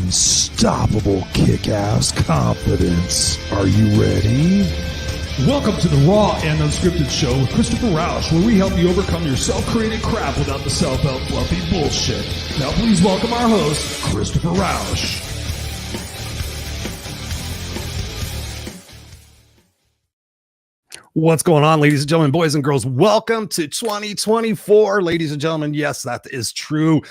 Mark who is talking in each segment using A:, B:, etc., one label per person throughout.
A: unstoppable kick-ass confidence. Are you ready?
B: Welcome to the Raw and Unscripted show with Christopher Rausch, where we help you overcome your self-created crap without the self-help fluffy bullshit. Now please welcome our host, Christopher Rausch.
A: What's going on, ladies and gentlemen, boys and girls? Welcome to 2024, ladies and gentlemen. Yes, that is true.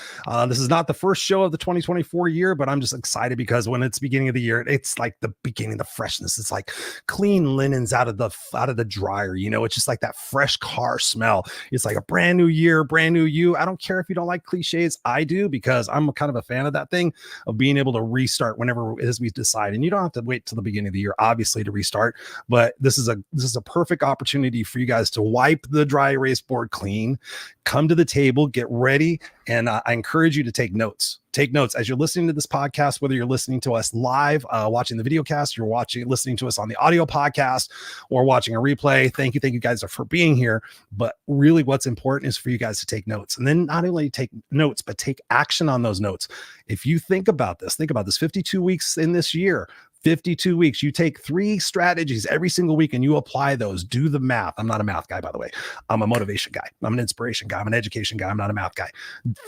A: This is not the first show of the 2024 year, but I'm just excited because when it's beginning of the year, it's like the beginning of the freshness. It's like clean linens out of the dryer. You know, it's just like that fresh car smell. It's like a brand new year, brand new you. I don't care if you don't like cliches. I do, because I'm kind of a fan of that thing, of being able to restart whenever it is we decide. And you don't have to wait till the beginning of the year, obviously, to restart. But this is a perfect opportunity for you guys to wipe the dry erase board clean, come to the table, get ready, and I encourage you to take notes. Take notes as you're listening to this podcast, whether you're listening to us live, watching the video cast, you're listening to us on the audio podcast, or watching a replay. Thank you guys for being here. But really, what's important is for you guys to take notes, and then not only take notes, but take action on those notes. If you think about this 52 weeks in this year. 52 weeks, you take 3 strategies every single week and you apply those. Do the math. I'm not a math guy, by the way. I'm a motivation guy. I'm an inspiration guy. I'm an education guy. I'm not a math guy.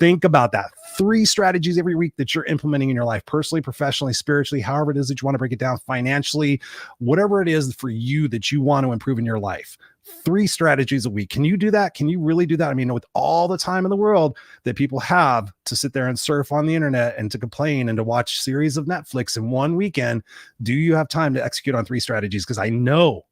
A: Think about that. 3 strategies every week that you're implementing in your life, personally, professionally, spiritually, however it is that you want to break it down, financially, whatever it is for you that you want to improve in your life. 3 strategies a week. Can you do that? Can you really do that? I mean, with all the time in the world that people have to sit there and surf on the internet and to complain and to watch series of Netflix in one weekend, do you have time to execute on 3 strategies? Because I know,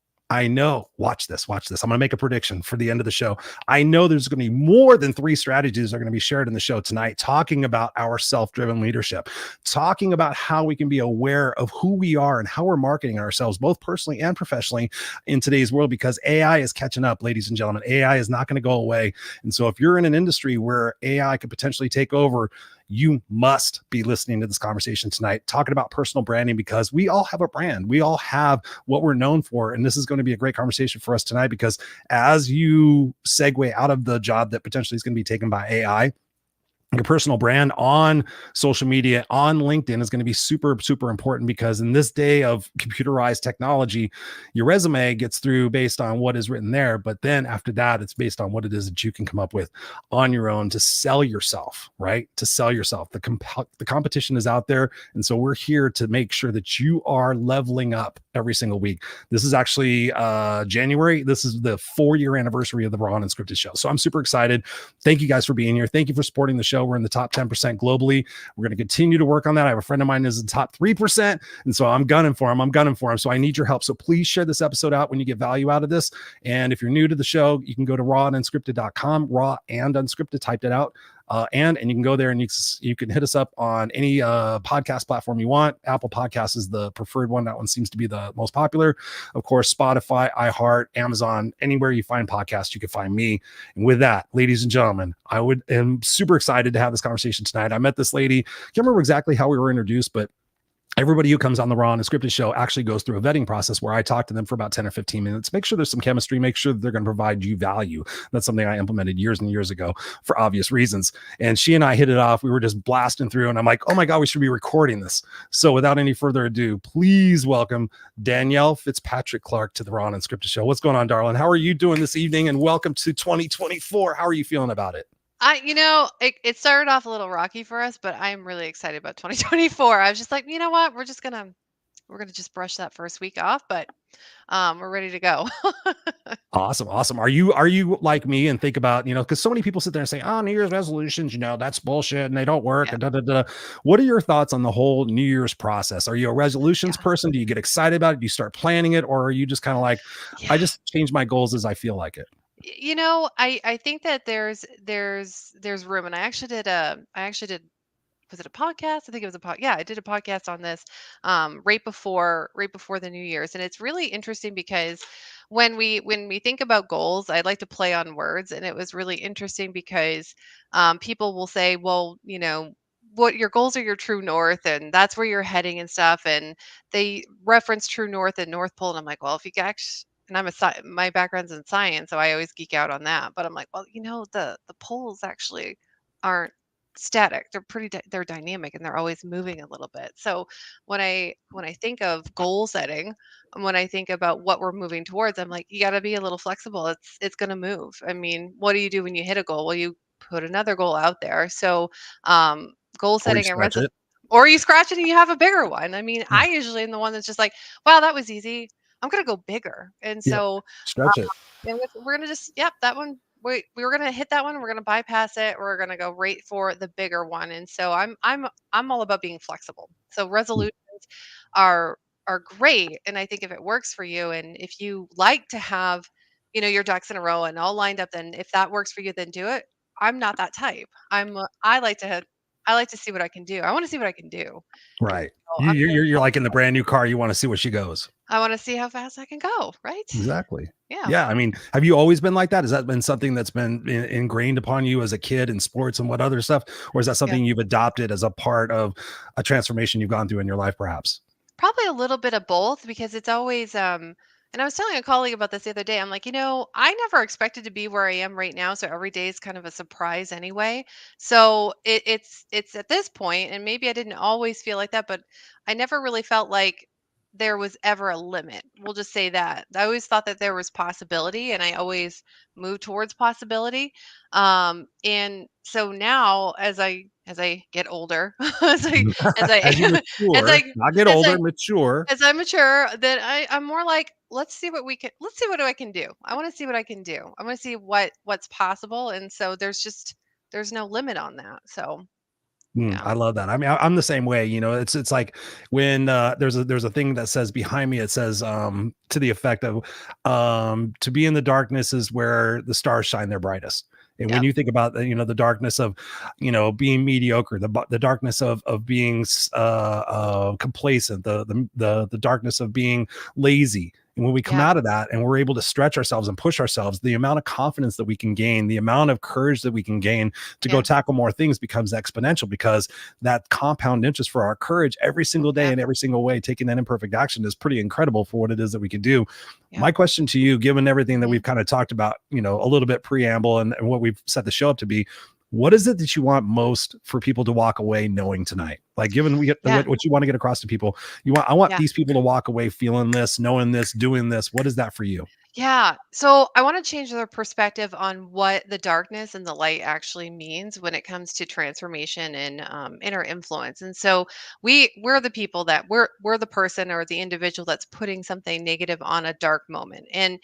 A: watch this. I'm going to make a prediction for the end of the show. I know there's going to be more than 3 strategies that are going to be shared in the show tonight, talking about our self-driven leadership, talking about how we can be aware of who we are and how we're marketing ourselves, both personally and professionally, in today's world, because AI is catching up, ladies and gentlemen. AI is not going to go away. And so if you're in an industry where AI could potentially take over, you must be listening to this conversation tonight, talking about personal branding, because we all have a brand. We all have what we're known for. And this is going to be a great conversation for us tonight, because as you segue out of the job that potentially is going to be taken by AI, your personal brand on social media, on LinkedIn, is going to be super, super important, because in this day of computerized technology, your resume gets through based on what is written there. But then after that, it's based on what it is that you can come up with on your own to sell yourself, right? To sell yourself. The competition is out there. And so we're here to make sure that you are leveling up every single week. This is actually January. This is the 4-year anniversary of the Raw and Unscripted show. So I'm super excited. Thank you guys for being here. Thank you for supporting the show. We're in the top 10% globally. We're going to continue to work on that. I have a friend of mine who's in the top 3%. And so I'm gunning for him. So I need your help. So please share this episode out when you get value out of this. And if you're new to the show, you can go to rawandunscripted.com, raw and unscripted, typed it out. And you can go there and you can hit us up on any podcast platform you want. Apple Podcasts is the preferred one. That one seems to be the most popular. Of course, Spotify, iHeart, Amazon, anywhere you find podcasts, you can find me. And with that, ladies and gentlemen, am super excited to have this conversation tonight. I met this lady. Can't remember exactly how we were introduced, but everybody who comes on the Raw and Unscripted show actually goes through a vetting process where I talk to them for about 10 or 15 minutes, make sure there's some chemistry, make sure that they're going to provide you value. That's something I implemented years and years ago for obvious reasons. And she and I hit it off. We were just blasting through, and I'm like, oh my God, we should be recording this. So without any further ado, please welcome Danielle Fitzpatrick Clark to the Raw and Unscripted show. What's going on, darling? How are you doing this evening? And welcome to 2024. How are you feeling about it?
C: It started off a little rocky for us, but I'm really excited about 2024. I was just like, you know what? We're gonna just brush that first week off, but we're ready to go.
A: Awesome. Are you like me and think about, because so many people sit there and say, oh, New Year's resolutions, that's bullshit and they don't work.
C: Yeah.
A: And da, da, da. What are your thoughts on the whole New Year's process? Are you a resolutions person? Do you get excited about it? Do you start planning it? Or are you just kind of like, I just change my goals as I feel like it?
C: I think that there's room, and I actually did, was it a podcast? I think it was a pod. Yeah, I did a podcast on this right before the New Year's, and it's really interesting because when we think about goals, I'd like to play on words, and it was really interesting because people will say, well, what your goals are your true north, and that's where you're heading and stuff, and they reference true north and North Pole, and I'm like, well, if you actually, and my background's in science, so I always geek out on that, but I'm like, well, the poles actually aren't static. They're dynamic, and they're always moving a little bit. So when I think of goal setting, and when I think about what we're moving towards, I'm like, you got to be a little flexible. It's going to move. I mean, what do you do when you hit a goal? Well, you put another goal out there. So goal
A: Or you
C: setting and
A: stretch it.
C: or you scratch it and you have a bigger one. I mean,
A: Yeah.
C: I usually am the one that's just like, wow, that was easy. I'm going to go bigger. And
A: Yep.
C: so
A: Stretch it.
C: we're going to just, yep, that one. We were gonna hit that one. We're gonna bypass it. We're gonna go right for the bigger one. And so I'm all about being flexible. So resolutions are are great. And I think if it works for you, and if you like to have, your ducks in a row and all lined up, then if that works for you, then do it. I'm not that type. I like to see what I can do. I want to see what I can do. And
A: Right.
C: so I'm
A: You're like in the brand new car. You want to see where she goes.
C: I want to see how fast I can go. Right?
A: Exactly.
C: Yeah.
A: Yeah. I mean, have you always been like that? Has that been something that's been ingrained upon you as a kid in sports and what other stuff? Or is that
C: Yeah.
A: something you've adopted as a part of a transformation you've gone through in your life, perhaps?
C: Probably a little bit of both, because it's always and I was telling a colleague about this the other day. I'm like, I never expected to be where I am right now, so every day is kind of a surprise anyway. So it's at this point, and maybe I didn't always feel like that, but I never really felt like there was ever a limit. We'll just say that. I always thought that there was possibility, and I always moved towards possibility. And so now, as I get older, as I
A: As you
C: as
A: mature,
C: I
A: not get
C: as
A: older,
C: I
A: mature.
C: as I mature, then I'm more like, let's see what I can do. I want to see what I can do. I want to see what's possible. And so there's no limit on that. So yeah.
A: I love that. I mean, I'm the same way. It's like when there's a thing that says behind me. It says to the effect of to be in the darkness is where the stars shine their brightest. And when
C: Yep.
A: you think about the darkness of being mediocre, the darkness of being complacent, the darkness of being lazy. And when we come
C: Yeah.
A: out of that and we're able to stretch ourselves and push ourselves, the amount of confidence that we can gain, the amount of courage that we can gain to go
C: Yeah.
A: tackle more things becomes exponential, because that compound interest for our courage every single day
C: Yeah.
A: in every single way, taking that imperfect action is pretty incredible for what it is that we can do.
C: Yeah.
A: My question to you, given everything that
C: Mhm.
A: we've kind of talked about, a little bit preamble and what we've set the show up to be, what is it that you want most for people to walk away knowing tonight? Like, given we get
C: Yeah.
A: what you want to get across to people, I want
C: Yeah.
A: these people to walk away feeling this, knowing this, doing this. What is that for you?
C: Yeah. So I want to change their perspective on what the darkness and the light actually means when it comes to transformation and inner influence. And so we're the people that we're the person or the individual that's putting something negative on a dark moment. And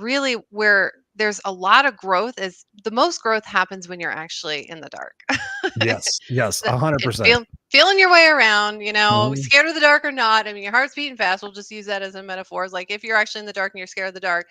C: really, where there's a lot of growth, is the most growth happens when you're actually in the dark.
A: Yes,
C: The- and
A: 100%.
C: feeling your way around,
A: Mhm.
C: scared of the dark or not. I mean, your heart's beating fast. We'll just use that as a metaphor. It's like if you're actually in the dark and you're scared of the dark,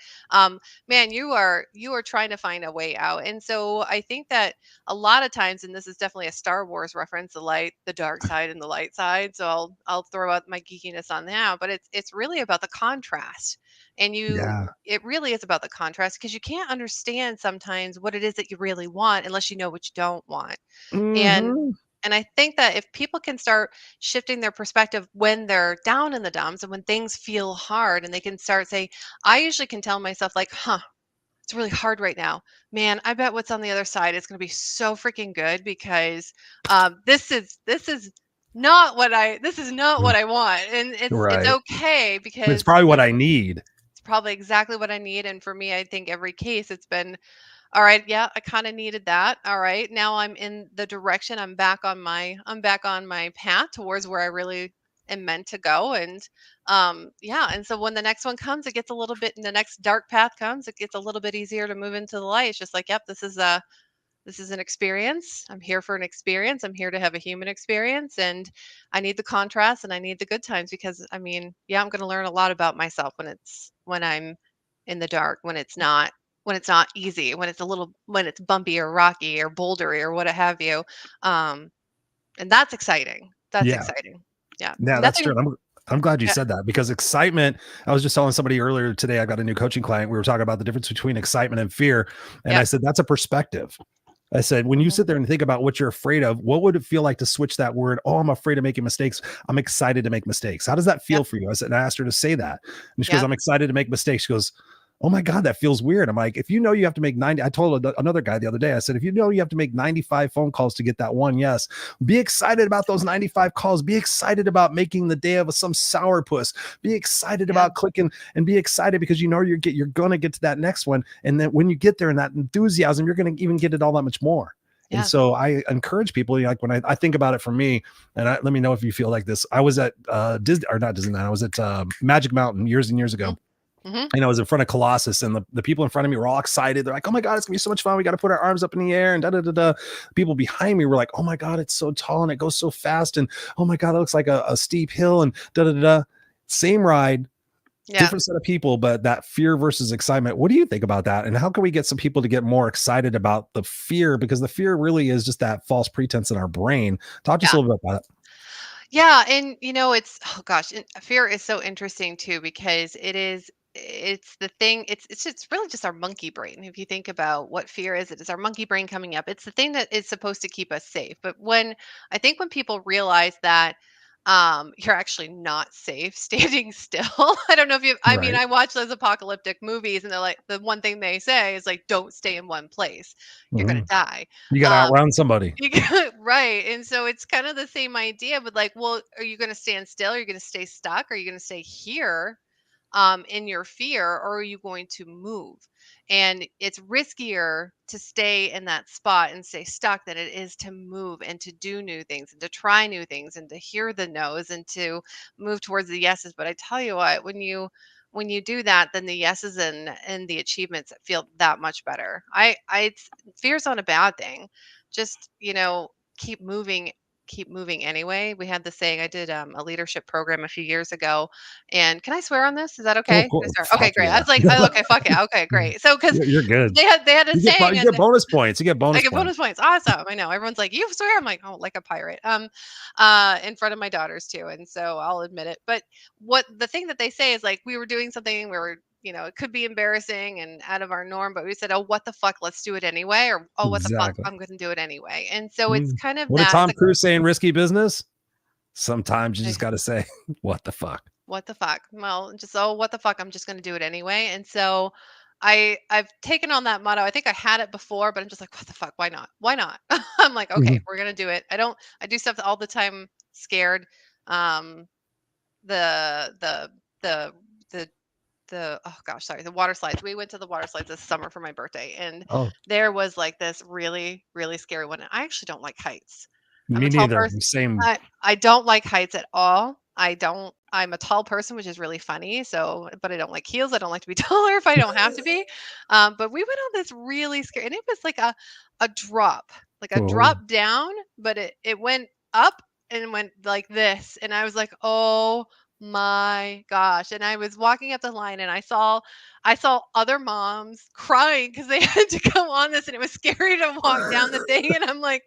C: man, you are trying to find a way out. And so I think that a lot of times, and this is definitely a Star Wars reference, the dark side and the light side. So I'll throw out my geekiness on that, but it's really about the contrast. And
A: Yeah.
C: it really is about the contrast, because you can't understand sometimes what it is that you really want unless you know what you don't want. And
A: Mhm.
C: and I think that if people can start shifting their perspective when they're down in the dumps and when things feel hard, and they can start say, I usually can tell myself like, huh, it's really hard right now. Man, I bet what's on the other side is going to be so freaking good, because this is not what I want. And it's
A: Right.
C: okay,
A: It's
C: because
A: probably what I need.
C: it's probably exactly what I need. And for me, I think every case it's been all right. Yeah, I kind of needed that. All right. Now I'm in the direction. I'm back on my path towards where I really am meant to go. And yeah, and so when the next one comes, it gets a little bit the next dark path comes, it gets a little bit easier to move into the light. It's just like, yep, this is an experience. I'm here for an experience. I'm here to have a human experience, and I need the contrast and I need the good times, because I mean, yeah, I'm going to learn a lot about myself when I'm in the dark, when it's not easy, when it's bumpy or rocky or bouldery or what have you. Um, and that's exciting. That's
A: Yeah.
C: exciting. Yeah.
A: Yeah, that's true.
C: Nothing.
A: I'm glad you
C: Yeah.
A: said that, because excitement. I was just telling somebody earlier today, I got a new coaching client. We were talking about the difference between excitement and fear. And I
C: Yeah.
A: said, that's a perspective. I said, when you
C: Mhm.
A: sit there and think about what you're afraid of, what would it feel like to switch that word? Oh, I'm afraid of making mistakes. I'm excited to make mistakes. How does that feel
C: Yep.
A: for you? I said, and I asked her to say that. And she goes,
C: Yep.
A: I'm excited to make mistakes. She goes, oh my God, that feels weird. I'm like, if you know you have to make 90, I told another guy the other day, I said, if you know you have to make 95 phone calls to get that one yes, be excited about those 95 calls. Be excited about making the day of some sourpuss. Be excited about clicking, and be excited because you know you're going to get to that next one. And then when you get there and that enthusiasm, you're going to even get it all that much more. And so I encourage people, like when I think about it for me, and let me know if you feel like this. I was at Disney, or not Disneyland, I was at Magic Mountain years and years ago.
C: Mm-hmm.
A: And I was in front of Colossus, and the people in front of me were all excited. They're like, oh my God, it's gonna be so much fun. We got to put our arms up in the air and da da da da. People behind me were like, oh my God, it's so tall and it goes so fast. And oh my God, it looks like a steep hill and da da da da. Same ride, different set of people, but that fear versus excitement. What do you think about that? And how can we get some people to get more excited about the fear? Because the fear really is just that false pretense in our brain. Talk to us a little bit about that.
C: Yeah, and it's oh gosh, fear is so interesting too because it's the thing it's really just our monkey brain. If you think about what fear is, it is our monkey brain coming up. It's the thing that is supposed to keep us safe. But I think when people realize that you're actually not safe standing still. I don't know if you I mean,
A: Right.
C: I watch those apocalyptic movies and they're like the one thing they say is like don't stay in one place. You're going to die.
A: You got to
C: Um
A: outrun somebody.
C: Right. And so it's kind of the same idea, but like, well, are you going to stand still? Are you going to stay stuck? Are you going to stay here in your fear, or are you going to move? And it's riskier to stay in that spot and stay stuck than it is to move and to do new things and to try new things and to hear the no's and to move towards the yeses. But I tell you what, when you do that, then the yeses and the achievements feel that much better. Fear's not a bad thing. Just, keep moving, keep moving anyway. We had the saying, I did a leadership program a few years ago. And can I swear on this? Is that
A: Oh,
C: okay? Can I
A: cool.
C: swear? Okay,
A: Fuck
C: great. I
A: yeah.
C: was like, oh, okay, fuck yeah. Okay, great. So because
A: You're good.
C: they had a saying
A: You
C: and
A: get bonus points. You get
C: I
A: bonus
C: get
A: points.
C: bonus points. Awesome. I know. Everyone's like, you swear? I'm like, oh, like a pirate. In front of my daughters too. And so I'll admit it. But what the thing that they say is like we were doing something we were, it could be embarrassing and out of our norm, but we said, oh, what the fuck, let's do it anyway. Or oh, what the fuck,
A: Exactly.
C: I'm gonna do it anyway. And so it's kind of
A: What did
C: that. It's
A: Tom
C: like,
A: Cruise say in Risky Business? Sometimes you
C: "Eh,
A: just got to say, what the fuck?
C: what the fuck? Well, just oh, what the fuck? I'm just gonna do it anyway. And so I've taken on that motto. I think I had it before, but I'm just like, what the fuck? Why not? Why not? I'm like, okay, we're gonna do it. I do stuff all the time scared. Um, the the the the oh gosh, sorry, the water slides. We went to the water slides this summer for my birthday, and
A: Oh,
C: there was like this really, really scary one. And I actually don't like heights. I'm
A: me
C: a tall
A: neither.
C: person.
A: Same.
C: I don't like heights at all. I don't. I'm a tall person, which is really funny. So, but I don't like heels. I don't like to be taller if I don't have to be. But we went on this really scary, and it was like a drop, like a
A: Oh,
C: drop down, but it went up and went like this, and I was like, oh my gosh. And I was walking up the line and I saw other moms crying because they had to go on this and it was scary to walk down the thing. And I'm like,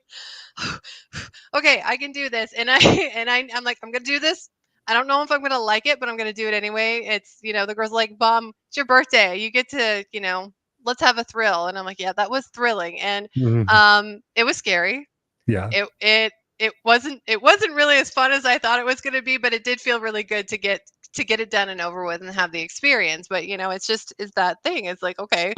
C: okay, I can do this. And I'm like, I'm gonna do this. I don't know if I'm gonna like it, but I'm gonna do it anyway. It's the girl's like, Mom, it's your birthday. You get to, let's have a thrill. And I'm like, yeah, that was thrilling. And
A: mhm.
C: it was scary.
A: Yeah.
C: It wasn't really as fun as I thought it was going to be, but it did feel really good to get it done and over with and have the experience. But it's that thing. It's like, okay,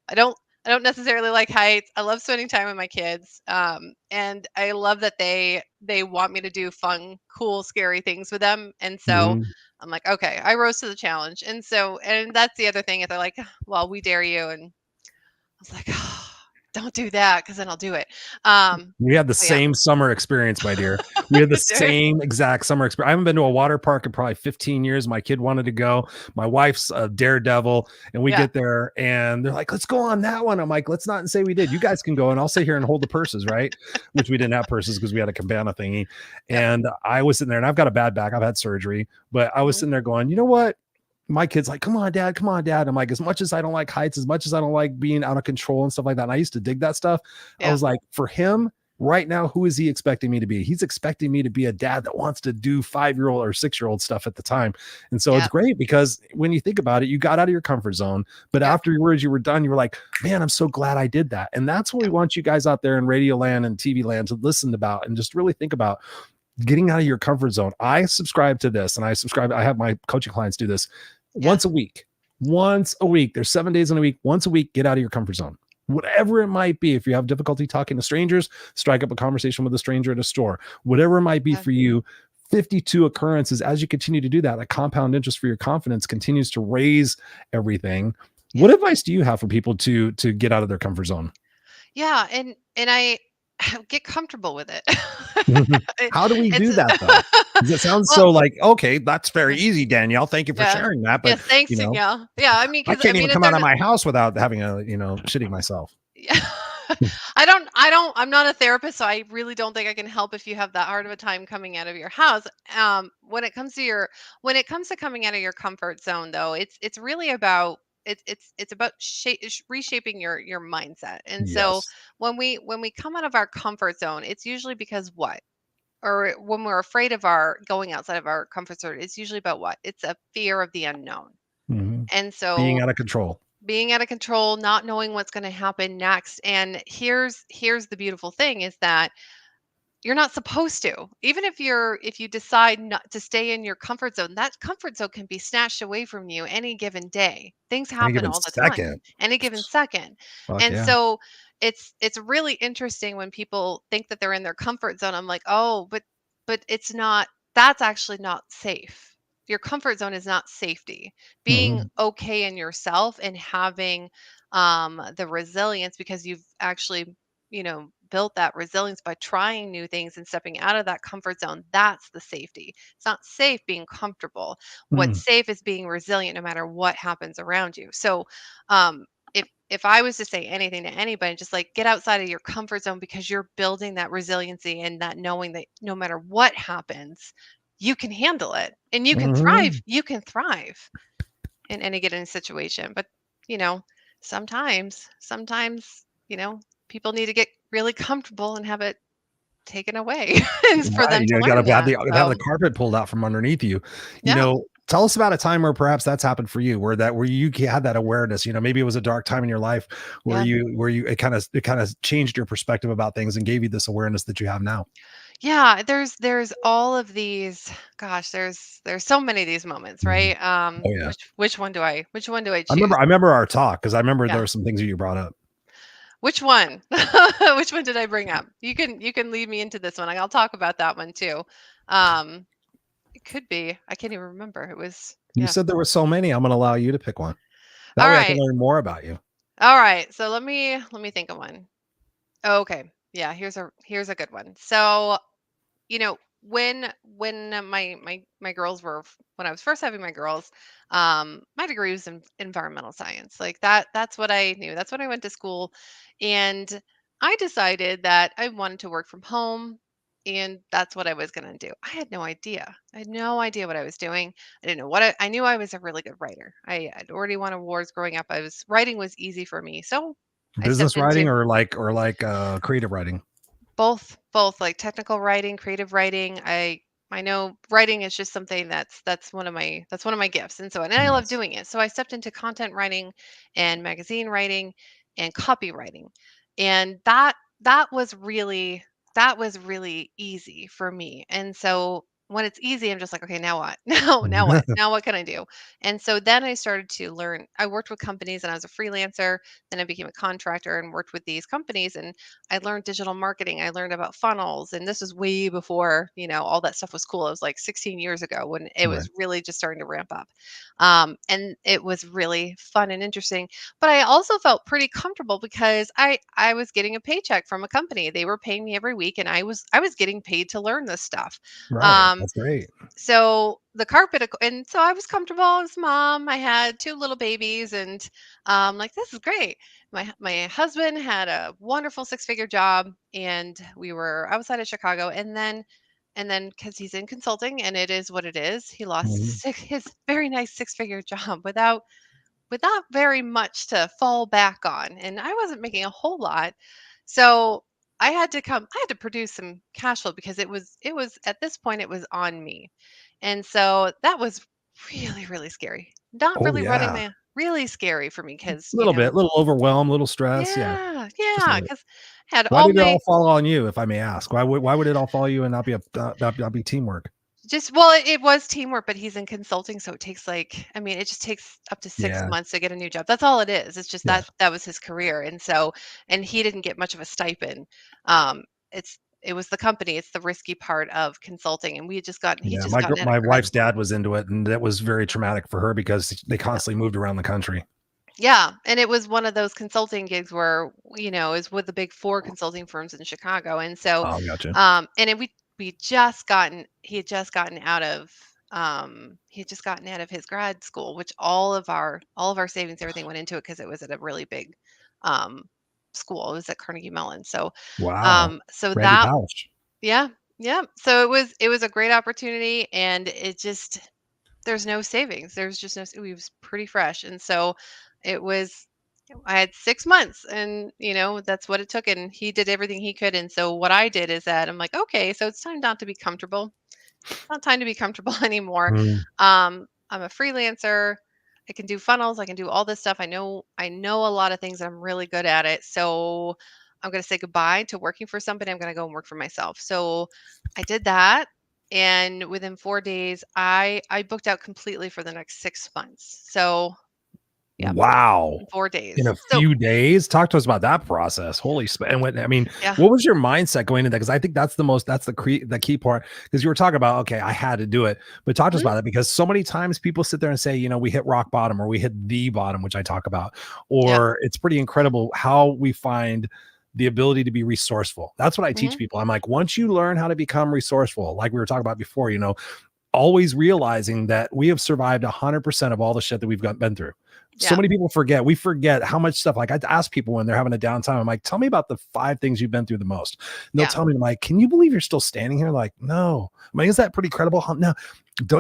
C: I don't I don't necessarily like heights. I love spending time with my kids. And I love that they want me to do fun, cool, scary things with them. And so
A: Mhm.
C: I'm like, okay, I rose to the challenge. And that's the other thing. If they're like, well, we dare you. And I was like, oh, don't do that because then I'll do it.
A: We had the
C: But yeah.
A: same summer experience, my dear. We had the
C: Sure.
A: same exact summer experience. I haven't been to a water park in probably 15 years. My kid wanted to go. My wife's a daredevil, and we
C: Yeah.
A: get there, and they're like, "Let's go on that one." I'm like, "Let's not say we did. You guys can go, and I'll sit here and hold the purses, right?" Which we didn't have purses because we had a cabana thingy.
C: Yep.
A: And I was sitting there, and I've got a bad back. I've had surgery, but I was
C: Mhm.
A: sitting there going, "You know what?" My kid's like, come on, dad, come on, dad. I'm like, as much as I don't like heights, as much as I don't like being out of control and stuff like that, and I used to dig that stuff. I
C: Yeah.
A: was like, for him right now, who is he expecting me to be? He's expecting me to be a dad that wants to do 5-year-old or 6-year-old stuff at the time. And so it's
C: Yep.
A: great because when you think about it, you got out of your comfort zone, but
C: Yep.
A: afterwards you were done, you were like, man, I'm so glad I did that. And that's what we
C: Yep.
A: want you guys out there in radio land and TV land to listen about and just really think about getting out of your comfort zone. I subscribe to this, and I have my coaching clients do this
C: Yeah.
A: once a week. Once a week. There's 7 days in a week. Once a week, get out of your comfort zone. Whatever it might be. If you have difficulty talking to strangers, strike up a conversation with a stranger at a store. Whatever it might be
C: Yeah.
A: for you, 52 occurrences. As you continue to do that, like compound interest for your confidence continues to raise everything. What advice do you have for people to get out of their comfort zone?
C: Yeah, and I get comfortable with it.
A: How do we
C: It's
A: do that though? 'Cause it sounds
C: well,
A: so like, okay, that's very easy, Danielle. Thank you for
C: yeah.
A: sharing that. But
C: Yes, thanks,
A: you know,
C: Danielle. Yeah, I mean,
A: I
C: because I
A: can't even
C: mean,
A: come out of my house without having a, shitting myself.
C: yeah. I'm not a therapist, so I really don't think I can help if you have that hard of a time coming out of your house. When it comes to coming out of your comfort zone, though, it's really about it's about reshaping your mindset. And so
A: Yes.
C: when we come out of our comfort zone, it's usually because what? Or when we're afraid of our going outside of our comfort zone, it's usually about what? It's a fear of the unknown.
A: Mhm.
C: And
A: Being
C: so
A: out of control.
C: being out of control, not knowing what's going to happen next. And here's the beautiful thing is that you're not supposed to. Even if you decide not to stay in your comfort zone, that comfort zone can be snatched away from you any given day. Things
A: Any
C: happen
A: given
C: all the time,
A: second.
C: any given second.
A: Fuck
C: And
A: yeah.
C: so it's really interesting when people think that they're in their comfort zone. I'm like, "Oh, but it's not, that's actually not safe." Your comfort zone is not safety. Being
A: Mhm.
C: okay in yourself and having the resilience because you've actually, built that resilience by trying new things and stepping out of that comfort zone. That's the safety. It's not safe being comfortable.
A: Mm.
C: What's safe is being resilient no matter what happens around you. So, um, if I was to say anything to anybody, just like get outside of your comfort zone because you're building that resiliency and that knowing that no matter what happens, you can handle it and you can thrive.
A: Mhm.
C: You can thrive in any given situation. But, you know, sometimes, people need to get really comfortable and have it taken away and for
A: Right.
C: them to
A: You
C: learn
A: gotta
C: that.
A: have the
C: So,
A: carpet pulled out from underneath you.
C: yeah,
A: Tell us about a time where perhaps that's happened for you, where you had that awareness. Maybe it was a dark time in your life where
C: yeah.
A: it kind of changed your perspective about things and gave you this awareness that you have now.
C: Yeah, there's all of these, gosh, there's so many of these moments,
A: Mhm.
C: right?
A: Oh yeah.
C: Which one do I
A: I
C: choose?
A: remember I remember our talk because I remember there
C: Yeah.
A: were some things that you brought up.
C: Which one? Which one did I bring up? You can lead me into this one. I'll talk about that one too. Um, it could be. I can't even remember. It was,
A: You
C: yeah.
A: said there were so many. I'm gonna allow you to pick one. That
C: All
A: way I can
C: right.
A: learn more about you.
C: All right. So let me think of one. Okay. Yeah, here's a good one. So, when my girls were when I was first having my girls, my degree was in environmental science. Like that's what I knew. That's what I went to school, and I decided that I wanted to work from home, and that's what I was going to do. I had no idea. I had no idea what I was doing. I didn't know what I knew. I was a really good writer. I'd already won awards growing up. Writing was easy for me, so I stepped
A: Business writing
C: into
A: or creative writing.
C: both like technical writing, creative writing. I know writing is just something that's one of my gifts. And I love
A: Yes.
C: doing it. So I stepped into content writing and magazine writing and copywriting. And that was really easy for me. And so when it's easy, I'm just like, okay, now what? Now what? Now what can I do? And so then I started to learn. I worked with companies and I was a freelancer. Then I became a contractor and worked with these companies. And I learned digital marketing. I learned about funnels. And this was way before, all that stuff was cool. It was like 16 years ago when it
A: Right.
C: was really just starting to ramp up. And it was really fun and interesting. But I also felt pretty comfortable because I was getting a paycheck from a company. They were paying me every week and I was getting paid to learn this stuff.
A: Right.
C: Um,
A: That's great.
C: so the and so I was comfortable as mom. I had two little babies and like this is great. My husband had a wonderful six-figure job and we were outside of Chicago and then because he's in consulting and it is what it is, he lost
A: Mhm.
C: his very nice six-figure job without very much to fall back on. And I wasn't making a whole lot. So I had to produce some cash flow because it was at this point it was on me. And so that was really, really scary. Not
A: Oh
C: really running
A: yeah.
C: the really scary for me because,
A: A little bit, little overwhelmed, little stress. Yeah.
C: yeah,
A: Just a
C: yeah,
A: little bit.
C: because I had
A: Why
C: all
A: did it
C: my
A: all fall on you, if I may ask? Why would it all fall you and not be teamwork?
C: Just well, it was teamwork, but he's in consulting, so it takes like, I mean, it just takes up to 6
A: Yeah.
C: months to get a new job. That's all it is. It's just
A: Yeah.
C: that was his career, and so, and he didn't get much of a stipend. It was the company, it's the risky part of consulting, and he
A: Yeah.
C: just gotten out of
A: My
C: grad
A: wife's
C: school.
A: dad was into it, and that was very traumatic for her because they
C: Yeah.
A: constantly moved around the country.
C: Yeah, and it was one of those consulting gigs where, is with the big 4 consulting firms in Chicago, and so,
A: Oh, gotcha.
C: and then we just gotten he had just gotten out of his grad school, which all of our savings, everything went into it because it was at a really big, um, school. It was at Carnegie Mellon, so,
A: Wow.
C: so
A: Randy
C: that
A: Pausch.
C: yeah, yeah, so it was a great opportunity, and it just there's no savings. There's just no it was pretty fresh, and so it was I had 6 months, and, that's what it took, and he did everything he could, and so what I did is that I'm like, "Okay, so it's time not to be comfortable. It's not time to be comfortable anymore."
A: Mm.
C: I'm a freelancer. I can do funnels. I can do all this stuff. I know a lot of things. I'm really good at it. So I'm going to say goodbye to working for somebody. I'm going to go and work for myself. So I did that. And within 4 days, I booked out completely for the next 6 months. So yeah,
A: Wow.
C: in 4 days.
A: In a
C: So
A: few days? Talk to us about that process. And what I mean,
C: yeah.
A: what was your mindset going into that? Because I think the key part. Because you were talking about, okay, I had to do it, but talk to us
C: Mhm.
A: about it because so many times people sit there and say, we hit rock bottom or we hit the bottom, which I talk about,
C: Yeah.
A: or it's pretty incredible how we find the ability to be resourceful. That's what I teach
C: Hmm.
A: people. I'm like, once you learn how to become resourceful, like we were talking about before, always realizing that we have survived 100% of all the shit that been through. So
C: Yeah.
A: many people forget. We forget how much stuff. Like I ask people when they're having a downtime, I'm like, tell me about the 5 things you've been through the most. And they'll
C: Yeah.
A: tell me, I'm like, can you believe you're still standing here? Like, no. I mean, is that pretty credible? No.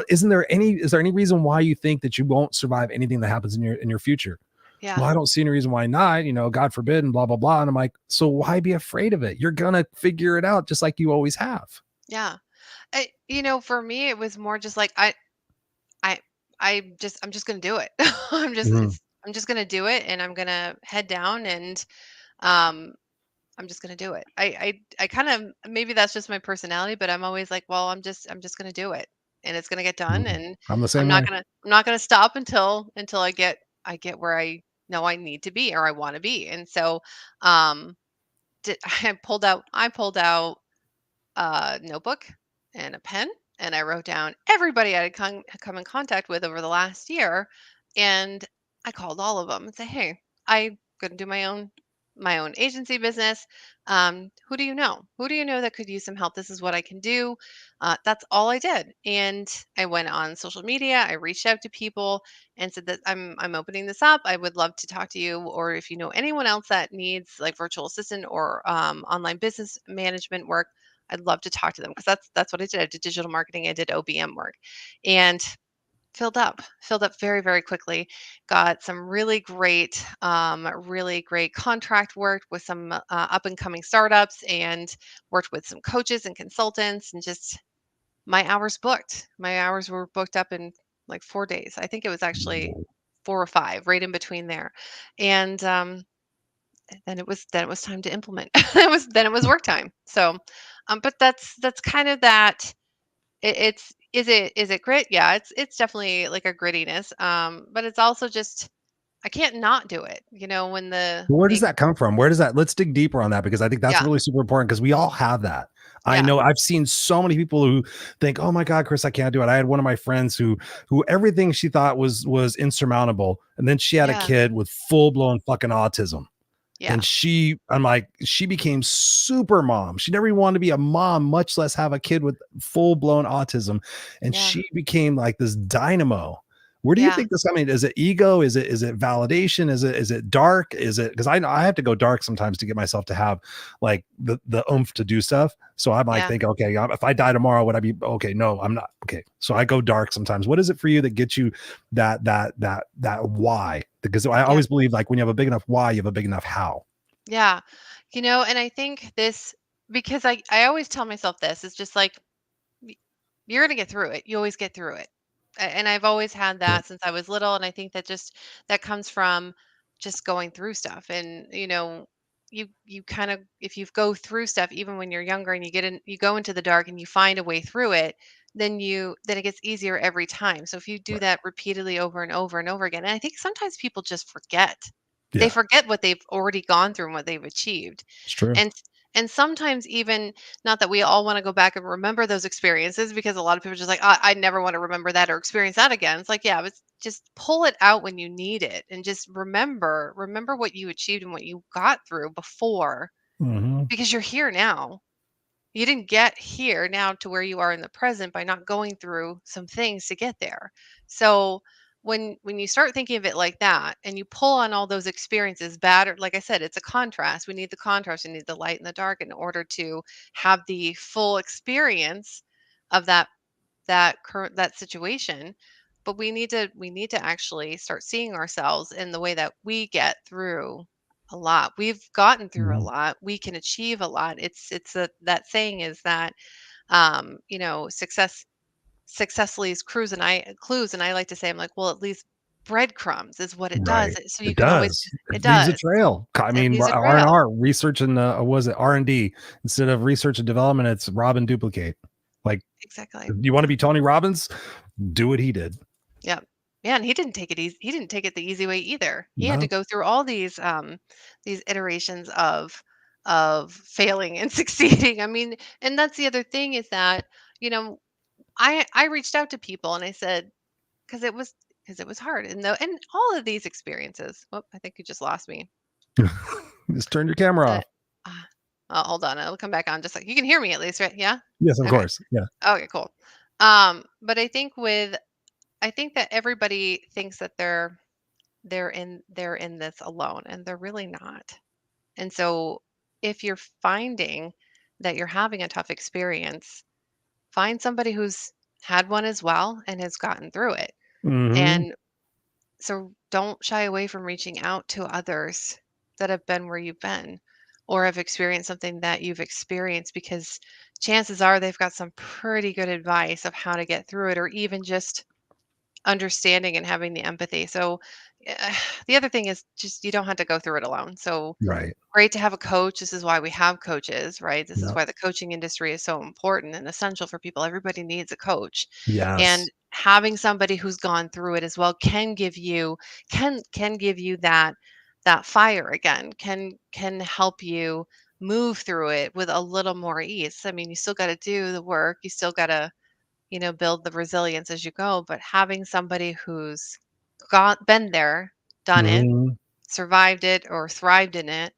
A: Is there any reason why you think that you won't survive anything that happens in your future?
C: Yeah.
A: Well, I don't see any reason why not, God forbid, and blah, blah, blah. And I'm like, so why be afraid of it? You're gonna figure it out just like you always have.
C: Yeah. For me, it was more just like I I'm just gonna do it.
A: Mhm.
C: I'm just gonna do it, and I'm gonna head down, and um I'm just gonna do it. I kind of, maybe that's just my personality, but I'm always like, well, I'm just gonna do it, and it's gonna get done,
A: Mhm.
C: and
A: I'm the same way.
C: I'm not gonna stop until I get where I know I need to be or I want to be, and so um I pulled out a notebook and a pen, and I wrote down everybody I had come in contact with over the last year, and I called all of them and say, "Hey, I'm going to do my own agency business. Who do you know? Who do you know that could use some help? This is what I can do." That's all I did, and I went on social media. I reached out to people and said that I'm opening this up. I would love to talk to you, or if you know anyone else that needs like virtual assistant or online business management work, I'd love to talk to them, because that's what I did. I did digital marketing, I did OBM work, and filled up very, very quickly. Got some really great contract work with some up and coming startups, and worked with some coaches and consultants, and just my hours booked. My hours were booked up in like 4 days. I think it was actually 4 or 5, right in between there, and then it was time to implement. It was work time. So, but that's kind of that. It's is it grit? Yeah, it's definitely like a grittiness. But it's also just I can't not do it. When
A: Where does that come from? Where does that let's dig deeper on that because I think that's
C: yeah,
A: really super important because we all have that. I
C: yeah,
A: know I've seen so many people who think, "Oh my God, Chris, I can't do it." I had one of my friends who everything she thought was insurmountable, and then she had a
C: yeah,
A: kid with full blown fucking autism.
C: yeah,
A: And I'm like, she became super mom. She never even wanted to be a mom, much less have a kid with full blown autism. And
C: yeah,
A: she became like this dynamo. Where do you
C: yeah,
A: think this? I mean, is it ego? Is it validation? Is it dark? Is it because I have to go dark sometimes to get myself to have like the oomph to do stuff. So I'm like
C: yeah,
A: think, okay, if I die tomorrow, would I be okay? No, I'm not. Okay. So I go dark sometimes. What is it for you that gets you that why? Because I
C: yeah,
A: always believe like when you have a big enough why, you have a big enough how.
C: yeah. And I think this, because I always tell myself this. It's just like, y- you're gonna get through it. You always get through it. And I've always had
A: Yeah.
C: that since I was little, and I think that comes from just going through stuff. And you kind of, if you go through stuff even when you're younger, and you go into the dark and you find a way through it, then it gets easier every time. So if you do
A: Right.
C: that repeatedly over and over and over again, and I think sometimes people just forget. They
A: Yeah,
C: forget what they've already gone through and what they've achieved.
A: it's true.
C: And sometimes even, not that we all want to go back and remember those experiences, because a lot of people are just like, I never want to remember that or experience that again. It's like, yeah, but just pull it out when you need it, and just remember what you achieved and what you got through before,
A: Hmm.
C: because you're here now. You didn't get here now to where you are in the present by not going through some things to get there. So when you start thinking of it like that, and you pull on all those experiences, bad or, like I said, it's a contrast. We need the contrast, we need the light and the dark in order to have the full experience of that situation. But we need to actually start seeing ourselves in the way that we get through a lot. We've gotten through a
A: Hmm.
C: lot. We can achieve a lot. That saying is that, success leaves clues, and I like to say, I'm like, well, at least breadcrumbs is what it does.
A: Right.
C: So you
A: It
C: can always,
A: does.
C: it
A: It leaves a
C: does.
A: trail. I
C: It
A: mean,
C: leaves a
A: R and
C: trail.
A: R, research and was it R&D instead of research and development? It's rob and duplicate. Like,
C: Exactly.
A: if you want to be Tony Robbins? Do what he did.
C: Yeah. Yeah, and he didn't take it easy. He didn't take it the easy way either. He had to
A: No.
C: go through all these iterations of failing and succeeding. I mean, and that's the other thing, is that, you know, I reached out to people and I said, because it was hard, and all of these experiences. Oh, I think you just lost me.
A: Just turn your camera
C: Uh,
A: off.
C: hold on, it'll come back on. Just like, you can hear me at least, right? Yeah.
A: Yes, of
C: Okay.
A: course. Yeah.
C: Okay. Cool. But I think that everybody thinks that they're in this alone, and they're really not. And so if you're finding that you're having a tough experience, find somebody who's had one as well and has gotten through it.
A: Hmm.
C: And so don't shy away from reaching out to others that have been where you've been, or have experienced something that you've experienced, because chances are they've got some pretty good advice of how to get through it, or even just understanding and having the empathy. So, the other thing is, just, you don't have to go through it alone. So
A: Right.
C: great to have a coach. This is why we have coaches, right? This is
A: Yeah.
C: why the coaching industry is so important and essential for people. Everybody needs a coach.
A: Yes.
C: And having somebody who's gone through it as well can give you that fire again, can help you move through it with a little more ease. I mean, you still got to do the work. You still got to, build the resilience as you go, but having somebody who's been there, done it,
A: Hmm.
C: survived it, or thrived in it,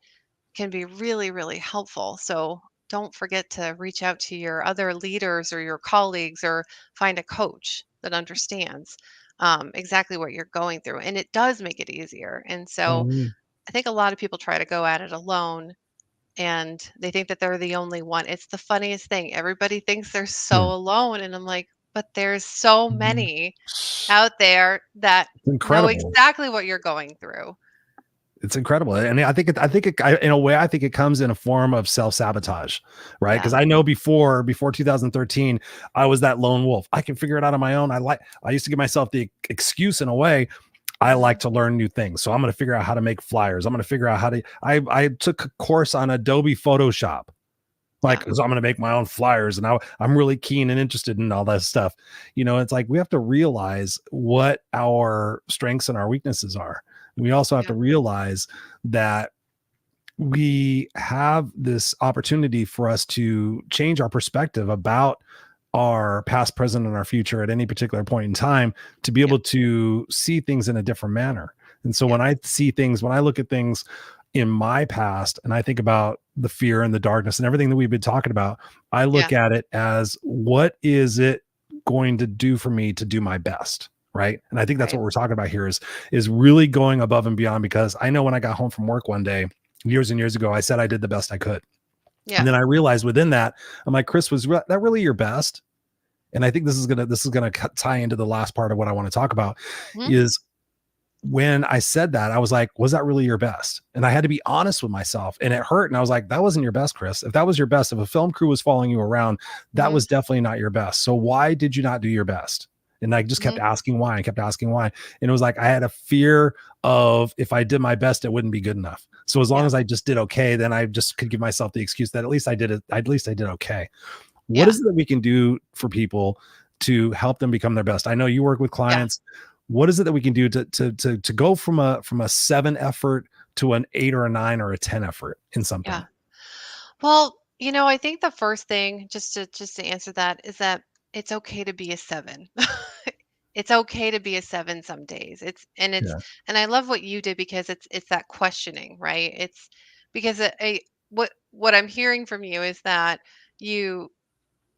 C: can be really, really helpful. So don't forget to reach out to your other leaders or your colleagues, or find a coach that understands exactly what you're going through. And it does make it easier. And so
A: Hmm.
C: I think a lot of people try to go at it alone, and they think that they're the only one. It's the funniest thing. Everybody thinks they're so alone. And I'm like, but there's so many
A: It's
C: out there that know
A: incredible.
C: exactly what you're going through.
A: It's incredible. And in a way, I think it comes in a form of self-sabotage, right? Because
C: Yeah.
A: I know before 2013, I was that lone wolf. I can figure it out on my own. I used to give myself the excuse in a way. I
C: Mhm.
A: like to learn new things. So I'm going to figure out how to make flyers. I'm going to figure out how to, I took a course on Adobe Photoshop. Like,
C: Yeah.
A: 'cause I'm going to make my own flyers, and I'm really keen and interested in all that stuff. It's like we have to realize what our strengths and our weaknesses are. We also have
C: Yeah.
A: to realize that we have this opportunity for us to change our perspective about our past, present, and our future at any particular point in time, to be
C: Yeah.
A: able to see things in a different manner. And so
C: Yeah.
A: when I look at things in my past and I think about the fear and the darkness and everything that we've been talking about, I
C: Yeah.
A: look at it as, what is it going to do for me to do my best? Right. And I think that's
C: Right.
A: what we're talking about here is really going above and beyond, because I know when I got home from work one day, years and years ago, I said I did the best I could. And
C: Yeah.
A: then I realized within that, I'm like, Chris, that really your best? And I think this is gonna tie into the last part of what I want to talk about.
C: Mhm.
A: Is when I said that, I was like, was that really your best? And I had to be honest with myself, and it hurt. And I was like, that wasn't your best, Chris. If that was your best, if a film crew was following you around, that
C: Mhm.
A: was definitely not your best. So why did you not do your best? And I just kept
C: Mhm.
A: asking why and kept asking why. And it was like, I had a fear of, if I did my best, it wouldn't be good enough. So as long
C: Yeah.
A: as I just did okay, then I just could give myself the excuse that at least I did it. At least I did okay. What
C: Yeah.
A: is it that we can do for people to help them become their best? I know you work with
C: Yeah.
A: clients. What is it that we can do to go from a 7 effort to an 8 or a 9 or a 10 effort in something?
C: Yeah. Well, I think the first thing, just to answer that, is that it's okay to be a 7. It's okay to be a 7 some days.
A: Yeah.
C: And I love what you did because it's that questioning, right? It's because what I'm hearing from you is that you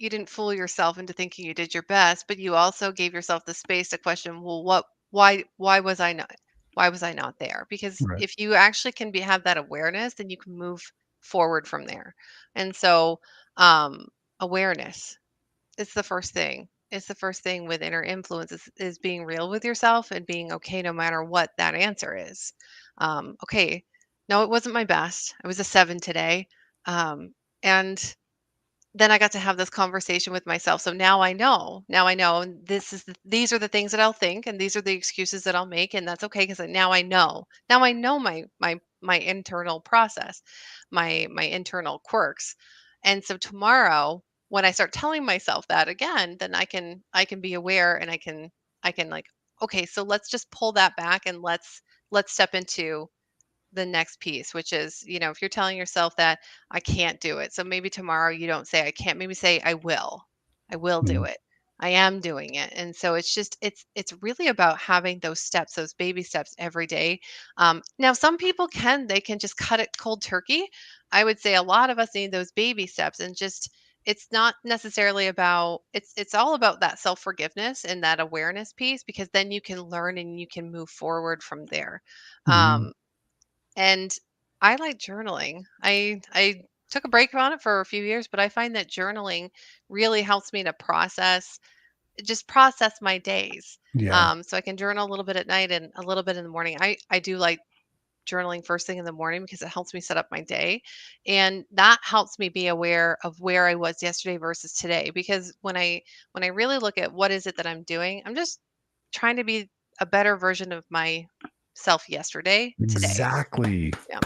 C: you didn't fool yourself into thinking you did your best, but you also gave yourself the space to question, well, why was I not there? Because
A: Right.
C: if you actually can have that awareness, then you can move forward from there. And so, um, awareness is the first thing. It's the first thing with inner influence is being real with yourself and being okay no matter what that answer is. Okay, no, it wasn't my best. I was a 7 today. And then I got to have this conversation with myself. So now I know. Now I know, and these are the things that I'll think, and these are the excuses that I'll make, and that's okay because now I know. Now I know my internal process, my internal quirks, and so tomorrow when I start telling myself that again, then I can be aware and I can like, okay, so let's just pull that back and let's step into the next piece, which is, if you're telling yourself that I can't do it. So maybe tomorrow you don't say I can't, maybe say I will. I will do
A: Mhm.
C: it. I am doing it. And so it's really about having those steps, those baby steps every day. Now some people they can just cut it cold turkey. I would say a lot of us need those baby steps and just it's not necessarily about it's all about that self-forgiveness and that awareness piece because then you can learn and you can move forward from there.
A: Mhm.
C: Um, and I like journaling. I took a break on it for a few years, but I find that journaling really helps me to process my days.
A: Yeah.
C: So I can journal a little bit at night and a little bit in the morning. I do like journaling first thing in the morning because it helps me set up my day, and that helps me be aware of where I was yesterday versus today. Because when I really look at what is it that I'm doing, I'm just trying to be a better version of myself yesterday today.
A: Exactly.
C: Yeah.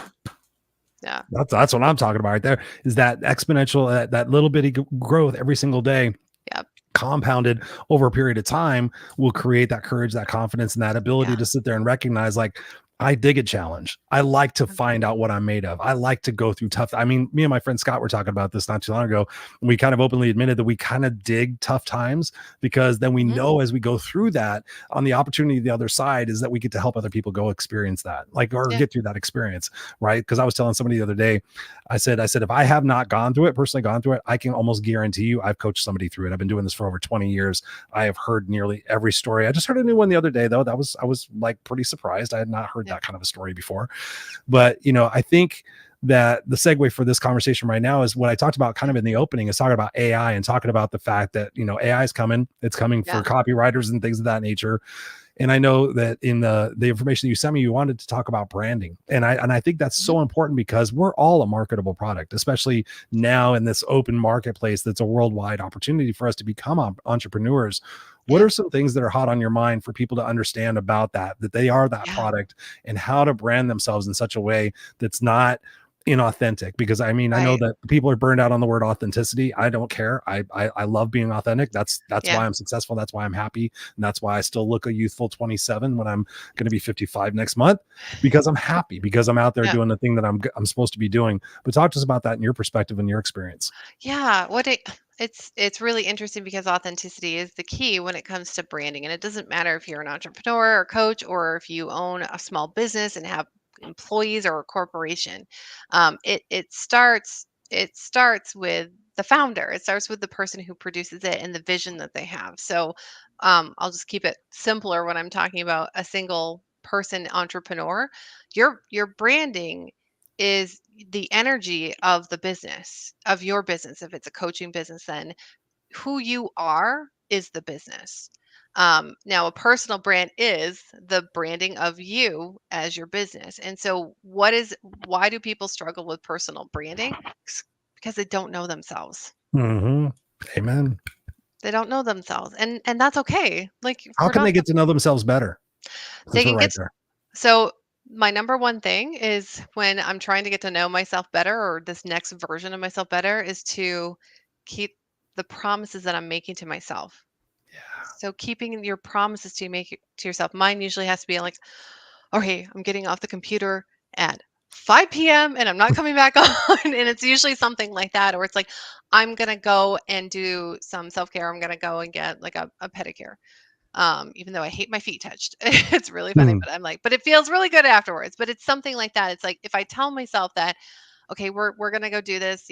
C: Yeah.
A: That's what I'm talking about right there, is that exponential, that little bitty growth every single day,
C: Yep.
A: compounded over a period of time, will create that courage, that confidence, and that ability
C: Yeah.
A: to sit there and recognize, like, I dig a challenge. I like to
C: Mm.
A: find out what I'm made of. I like to go through tough. I mean, me and my friend Scott were talking about this not too long ago. We kind of openly admitted that we kind of dig tough times because then we
C: Mhm.
A: know as we go through that, on the opportunity the other side is that we get to help other people go experience that, like, or
C: Yeah.
A: get through that experience, right? Because I was telling somebody the other day, I said, if I have not gone through it, personally gone through it, I can almost guarantee you I've coached somebody through it. I've been doing this for over 20 years. I have heard nearly every story. I just heard a new one the other day, though. I was like pretty surprised. I had not heard
C: Yeah.
A: that kind of a story before. But, I think that the segue for this conversation right now is what I talked about kind
C: Yeah.
A: of in the opening, is talking about AI and talking about the fact that, AI is coming. It's coming for
C: Yeah.
A: copywriters and things of that nature. And I know that in the information you sent me, you wanted to talk about branding. And I think that's
C: Mhm.
A: so important because we're all a marketable product, especially now in this open marketplace that's a worldwide opportunity for us to become entrepreneurs. What
C: Yeah.
A: are some things that are hot on your mind for people to understand about that they are that
C: Yeah.
A: product, and how to brand themselves in such a way that's not inauthentic? Because I mean, I know
C: Right.
A: that people are burned out on the word authenticity. I don't care. I love being authentic. That's
C: Yeah.
A: why I'm successful. That's why I'm happy. And that's why I still look a youthful 27 when I'm going to be 55 next month, because I'm happy, because I'm out there
C: Yeah.
A: doing the thing that I'm supposed to be doing. But talk to us about that in your perspective and your experience.
C: Yeah. It's really interesting because authenticity is the key when it comes to branding. And it doesn't matter if you're an entrepreneur or coach or if you own a small business and have employees or a corporation. It starts with the founder. It starts with the person who produces it and the vision that they have. So I'll just keep it simpler when I'm talking about a single person entrepreneur. Your branding is the energy of the business, of your business. If it's a coaching business, then who you are is the business. Now, a personal brand is the branding of you as your business. And so, why do people struggle with personal branding? Because they don't know themselves.
A: Hmm. Amen.
C: They don't know themselves, and that's okay. Like
A: How
C: we're
A: can they
C: not.
A: get to know themselves better,
C: They
A: since we're
C: can
A: right
C: get.
A: there?
C: So my number one thing is when I'm trying to get to know myself better or this next version of myself better is to keep the promises that I'm making to myself. So keeping your promises to to yourself. Mine usually has to be like, okay, I'm getting off the computer at 5 p.m. and I'm not coming back on. And it's usually something like that, or it's like, I'm gonna go and do some self-care. I'm gonna go and get like a pedicure. Even though I hate my feet touched. It's really funny,
A: Hmm.
C: but I'm like, but it feels really good afterwards. But it's something like that. It's like if I tell myself that, okay, we're gonna go do this,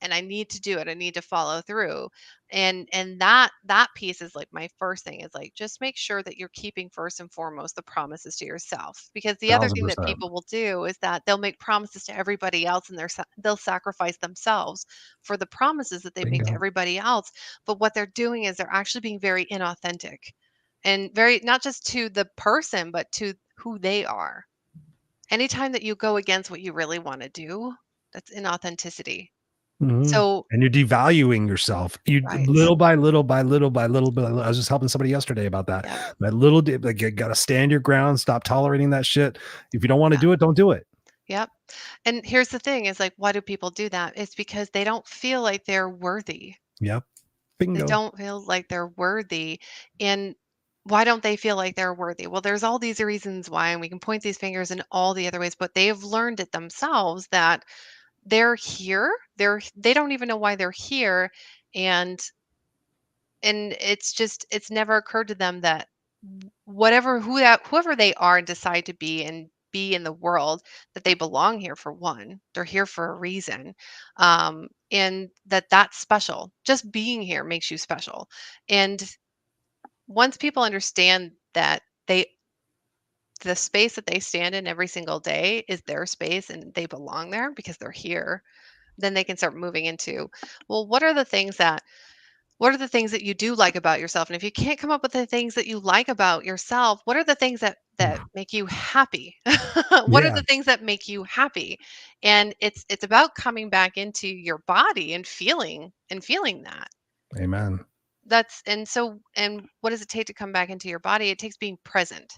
C: and I need to do it. I need to follow through. And that piece is like my first thing is like just make sure that you're keeping first and foremost the promises to yourself. Because the other
A: Thousand
C: thing that
A: percent.
C: people will do is that they'll make promises to everybody else, and they'll sacrifice themselves for the promises that they make to
A: Bingo.
C: everybody else. But what they're doing is they're actually being very inauthentic, and very not just to the person, but to who they are. Anytime that you go against what you really want to do, that's inauthenticity.
A: Mhm.
C: So,
A: And you're devaluing yourself. You
C: right.
A: little by little by little by little by little. I was just helping somebody yesterday about that.
C: Yep.
A: That little like you gotta stand your ground, stop tolerating that shit. If you don't want to
C: Yeah.
A: do it, don't do it.
C: Yep. And here's the thing is like, why do people do that? It's because they don't feel like they're worthy.
A: Yep.
C: They
A: Bingo.
C: don't feel like they're worthy. And why don't they feel like they're worthy? Well, there's all these reasons why, and we can point these fingers in all the other ways, but they've learned it themselves that they're here. They don't even know why they're here. And it's just it's never occurred to them that whoever they are and decide to be and be in the world, that they belong here. For one, they're here for a reason, and that's special. Just being here makes you special. And once people understand that the space that they stand in every single day is their space and they belong there because they're here, then they can start moving into, well, what are the things that you do like about yourself? And if you can't come up with the things that you like about yourself, what are the things that make you happy? What are
A: Yeah.
C: the things that make you happy? And it's about coming back into your body and feeling that.
A: Amen.
C: And what does it take to come back into your body? It takes being present.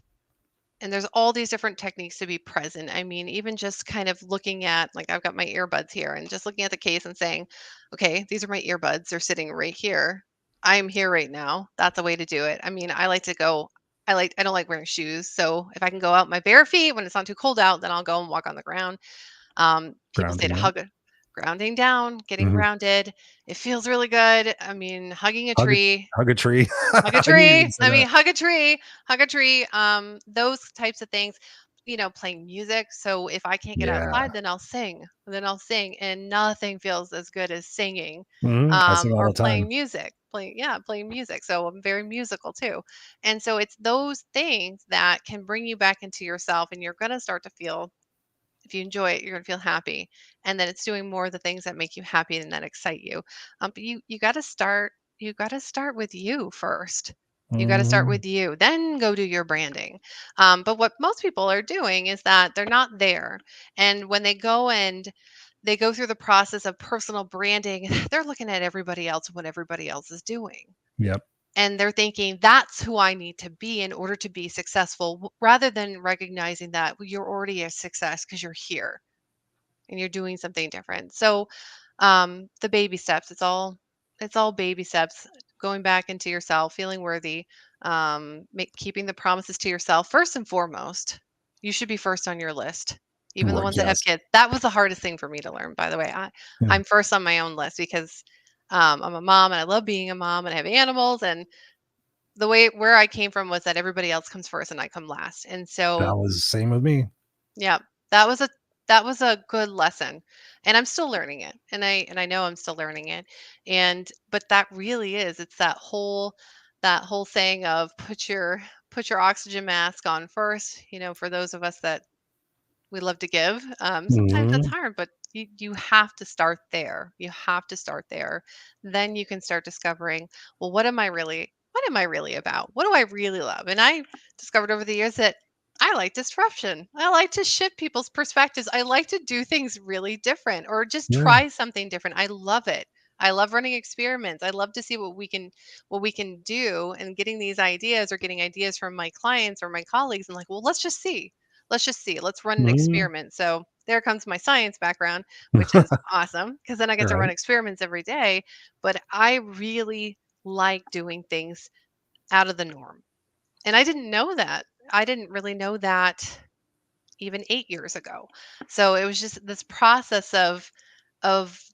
C: And there's all these different techniques to be present. I mean, even just kind of looking at, like, I've got my earbuds here and just looking at the case and saying, okay, these are my earbuds. They're sitting right here. I'm here right now. That's a way to do it. I mean, I don't like wearing shoes. So if I can go out my bare feet when it's not too cold out, then I'll go and walk on the ground. People say
A: Grounding.
C: to
A: Yep.
C: hug grounding down, getting
A: Mhm.
C: grounded. It feels really good. I mean, hugging a
A: Hug a
C: tree,
A: hug a tree.
C: hug a
A: I knew you were gonna
C: tree.
A: say
C: I
A: that.
C: mean, hug a tree, hug a tree. Those types of things. Playing music. So if I can't get
A: Yeah.
C: outside, then I'll sing. Then I'll sing, and nothing feels as good as singing,
A: Mhm. I sing all
C: or
A: the time.
C: playing music. Playing music. So I'm very musical too, and so it's those things that can bring you back into yourself, and you're gonna start to feel, if you enjoy it, you're gonna feel happy, and then it's doing more of the things that make you happy and that excite you. But you got to start. You got to start with you first. You got to start
A: Mhm.
C: with you, then go do your branding. But what most people are doing is that they're not there, and when they go through the process of personal branding, they're looking at everybody else and what everybody else is doing,
A: Yep.
C: and they're thinking that's who I need to be in order to be successful, rather than recognizing that you're already a success because you're here and you're doing something different. So, the baby steps, it's all baby steps, going back into yourself, feeling worthy, keeping the promises to yourself first and foremost. You should be first on your list. Even the
A: Well,
C: ones that have
A: yes.
C: kids. That was the hardest thing for me to learn, by the way.
A: Yeah.
C: I'm first on my own list because I'm a mom and I love being a mom and I have animals, and the way where I came from was that everybody else comes first and I come last. And
A: That
C: so,
A: was same with me.
C: yeah, that was a that was a good lesson. And I'm still learning it. And I know I'm still learning it. And but that really is, it's that whole saying of put your oxygen mask on first, for those of us that we love to give. Sometimes that's
A: Mhm.
C: hard, but you have to start there. You have to start there. Then you can start discovering, well, what am I really about? What do I really love? And I discovered over the years that I like disruption. I like to shift people's perspectives. I like to do things really different or just
A: Yeah.
C: try something different. I love it. I love running experiments. I love to see what we can do, and getting these ideas or getting ideas from my clients or my colleagues, and like, well, let's just see, let's run an
A: Mhm.
C: experiment. So there comes my science background, which is awesome because then I get to run
A: Right.
C: experiments every day. But I really like doing things out of the norm. And I didn't know that. I didn't really know that even 8 years ago. So it was just this process of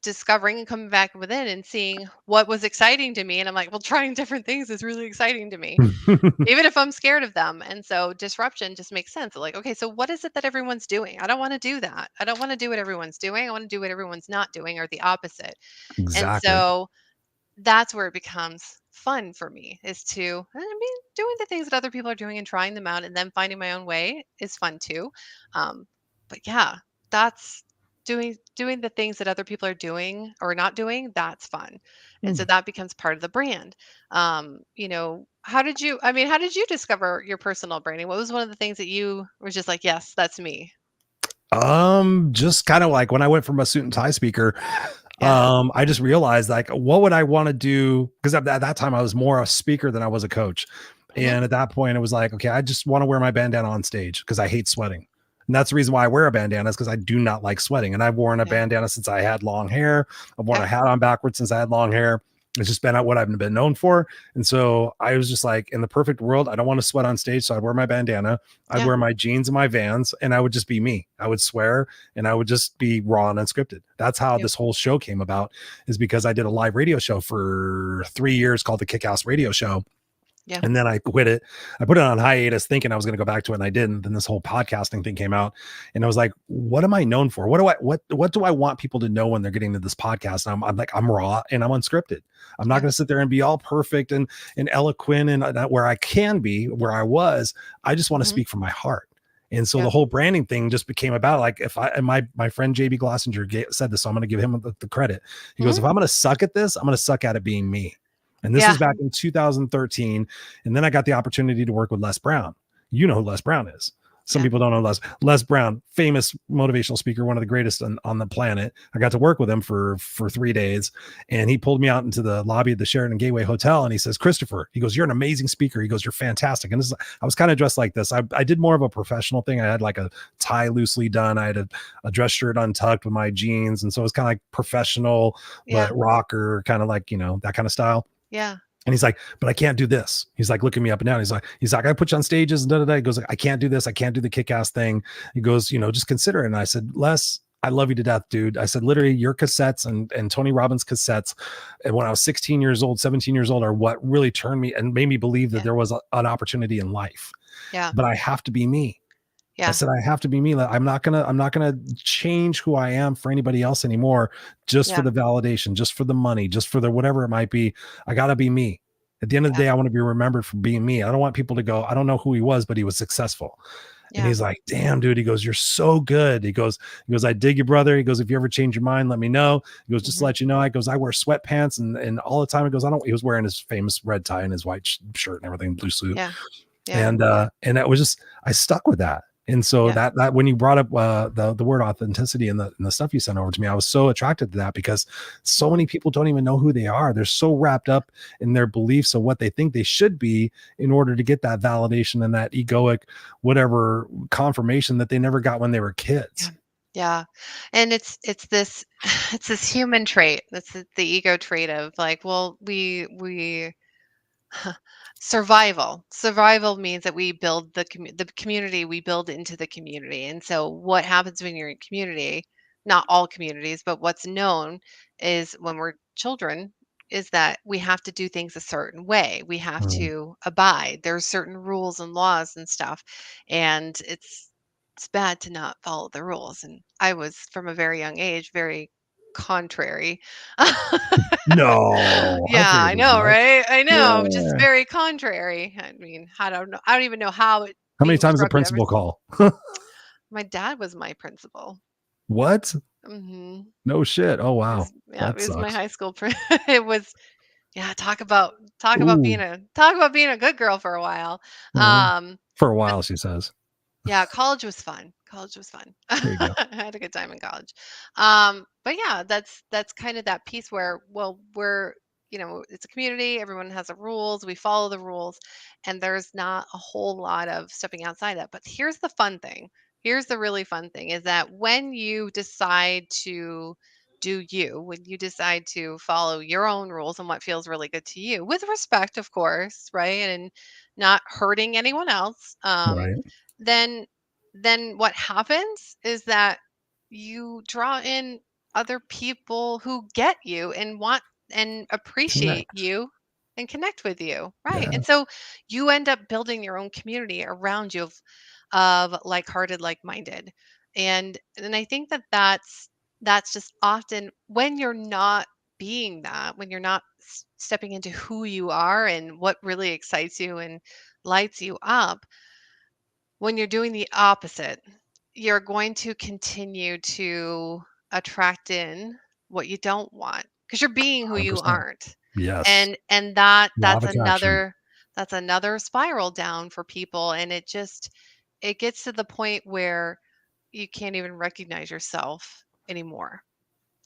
C: discovering and coming back within and seeing what was exciting to me. And I'm like, well, trying different things is really exciting to me, even if I'm scared of them. And so disruption just makes sense. Like, okay, so what is it that everyone's doing? I don't want to do that. I don't want to do what everyone's doing. I want to do what everyone's not doing, or the opposite. And
A: Exactly.
C: so that's where it becomes fun for me, is to, I mean, doing the things that other people are doing and trying them out and then finding my own way is fun too. Um, but yeah, that's doing the things that other people are doing or not doing, that's fun. And so
A: Hmm.
C: that becomes part of the brand. How did you discover your personal branding? What was one of the things that you were just like, yes, that's me?
A: Just kind of like when I went from a suit and tie speaker,
C: Yeah.
A: I just realized like, what would I want to do? Because at that time I was more a speaker than I was a coach.
C: Hmm.
A: And at that point it was like, okay, I just want to wear my bandana on stage because I hate sweating. And that's the reason why I wear a bandana, is because I do not like sweating. And I've worn a
C: Yeah.
A: bandana since I had long hair. I've worn
C: Yeah.
A: a hat on backwards since I had long hair. It's just been what I've been known for. And so I was just like, in the perfect world, I don't want to sweat on stage. So I'd wear my bandana, I'd
C: Yeah.
A: wear my jeans and my Vans, and I would just be me. I would swear and I would just be raw and unscripted. That's how
C: Yep.
A: this whole show came about, is because I did a live radio show for 3 years called the Kick-Ass Radio Show.
C: Yeah.
A: And then I quit it. I put it on hiatus thinking I was going to go back to it, and I didn't. Then this whole podcasting thing came out, and I was like, what am I known for? What do I want people to know when they're getting to this podcast? And I'm like, I'm raw and I'm unscripted. I'm not
C: Yeah.
A: going to sit there and be all perfect and eloquent and where I can be, where I was. I just want to
C: Hmm.
A: speak from my heart. And so the
C: Yeah.
A: whole branding thing just became about, like, if I, and my friend JB Glossinger said this, so I'm going to give him the credit. He goes,
C: Hmm.
A: if I'm going to suck at this, I'm going to suck at it being me. And this
C: Yeah.
A: was back in 2013. And then I got the opportunity to work with Les Brown. You know who Les Brown is. Some
C: Yeah.
A: people don't know Les Brown, famous motivational speaker, one of the greatest on the planet. I got to work with him for 3 days, and he pulled me out into the lobby of the Sheraton Gateway Hotel, and he says, Christopher, he goes, you're an amazing speaker. He goes, you're fantastic. And I was kind of dressed like this. I did more of a professional thing. I had like a tie loosely done. I had a dress shirt untucked with my jeans. And so it was kind of like professional,
C: Yeah.
A: but rocker, kind of like, that kind of style.
C: Yeah.
A: And he's like, but I can't do this. He's like looking me up and down. He's like, I put you on stages and da da da. He goes, like, I can't do this. I can't do the kick-ass thing. He goes, just consider it. And I said, Les, I love you to death, dude. I said, literally, your cassettes and Tony Robbins cassettes, and when I was 16 years old, 17 years old, are what really turned me and made me believe that
C: Yeah.
A: there was an opportunity in life.
C: Yeah.
A: But I have to be me. I
C: Yeah.
A: said, I have to be me. I'm not gonna change who I am for anybody else anymore, just for
C: Yeah.
A: the validation, just for the money, just for the whatever it might be. I gotta be me. At the end of the
C: Yeah.
A: day, I want to be remembered for being me. I don't want people to go, I don't know who he was, but he was successful. And
C: Yeah.
A: he's like, damn, dude. He goes, you're so good. He goes, I dig you, brother. He goes, if you ever change your mind, let me know. He goes, just to
C: Mhm.
A: let you know. I goes, I wear sweatpants and all the time. He goes, he was wearing his famous red tie and his white shirt and everything, blue suit.
C: Yeah. Yeah.
A: And that was just, I stuck with that. And so
C: Yeah.
A: that when you brought up the word authenticity and the stuff you sent over to me, I was so attracted to that, because so many people don't even know who they are. They're so wrapped up in their beliefs of what they think they should be in order to get that validation and that egoic whatever confirmation that they never got when they were kids.
C: Yeah. And it's this it's this human trait. That's the ego trait of like, well, we survival means that we build the community, we build into the community. And so what happens when you're in community, not all communities, but what's known is when we're children, is that we have to do things a certain way, we have
A: Mm.
C: to abide, there's certain rules and laws and stuff. And it's bad to not follow the rules. And I was, from a very young age, very contrary.
A: No, I
C: Yeah, I
A: figured as
C: know,
A: much.
C: right? I know, just
A: Yeah.
C: very contrary. I mean, I don't know. I don't even know how it
A: How many
C: being
A: times the
C: disrupted ever
A: principal
C: since.
A: call?
C: My dad was my principal.
A: What?
C: Mhm.
A: No shit. Oh, wow.
C: Yeah,
A: That
C: he was my
A: sucks.
C: high school it was, yeah, talk about
A: Ooh.
C: being a good girl for a while.
A: Mhm.
C: Um,
A: For a
C: but
A: while, she says.
C: yeah, college was fun. College was fun.
A: There you go.
C: I had a good time in college. But yeah, that's kind of that piece where, well, it's a community, everyone has the rules, we follow the rules, and there's not a whole lot of stepping outside that. But here's the fun thing. Here's the really fun thing, is that when you decide to do you, when you decide to follow your own rules and what feels really good to you, with respect, of course, right? And not hurting anyone else,
A: Right.
C: then what happens is that you draw in other people who get you and want and appreciate
A: Connect.
C: you and connect with you, right?
A: Yeah.
C: And so you end up building your own community around you of like-hearted, like-minded. And I think that that's just often when you're not being that, when you're not stepping into who you are and what really excites you and lights you up, when you're doing the opposite, you're going to continue to attract in what you don't want because you're being who you
A: 100%.
C: aren't.
A: Yes.
C: And
A: Law
C: that's
A: of attraction.
C: another spiral down for people, and it gets to the point where you can't even recognize yourself anymore.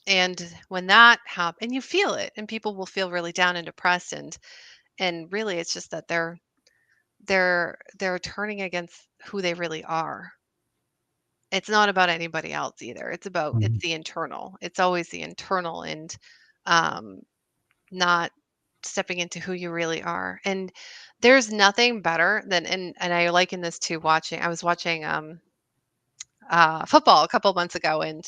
C: And when that happens, and you feel it, and people will feel really down and depressed, and really it's just that they're turning against who they really are. It's not about anybody else either. It's
A: Mhm.
C: the internal. It's always the internal, and um not stepping into who you really are. And there's nothing better than, and I liken this to watching, I was watching football a couple of months ago, and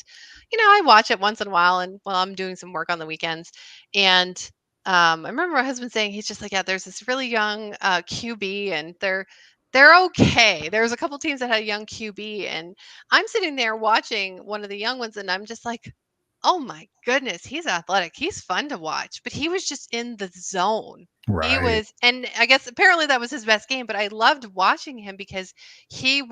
C: I watch it once in a while, and while I'm doing some work on the weekends, and I remember my husband saying, he's just like, yeah, there's this really young QB, and they're okay. There's a couple teams that had a young QB, and I'm sitting there watching one of the young ones, and I'm just like, oh my goodness, he's athletic, he's fun to watch, but he was just in the zone. He
A: Right.
C: was, and I guess apparently that was his best game, but I loved watching him because he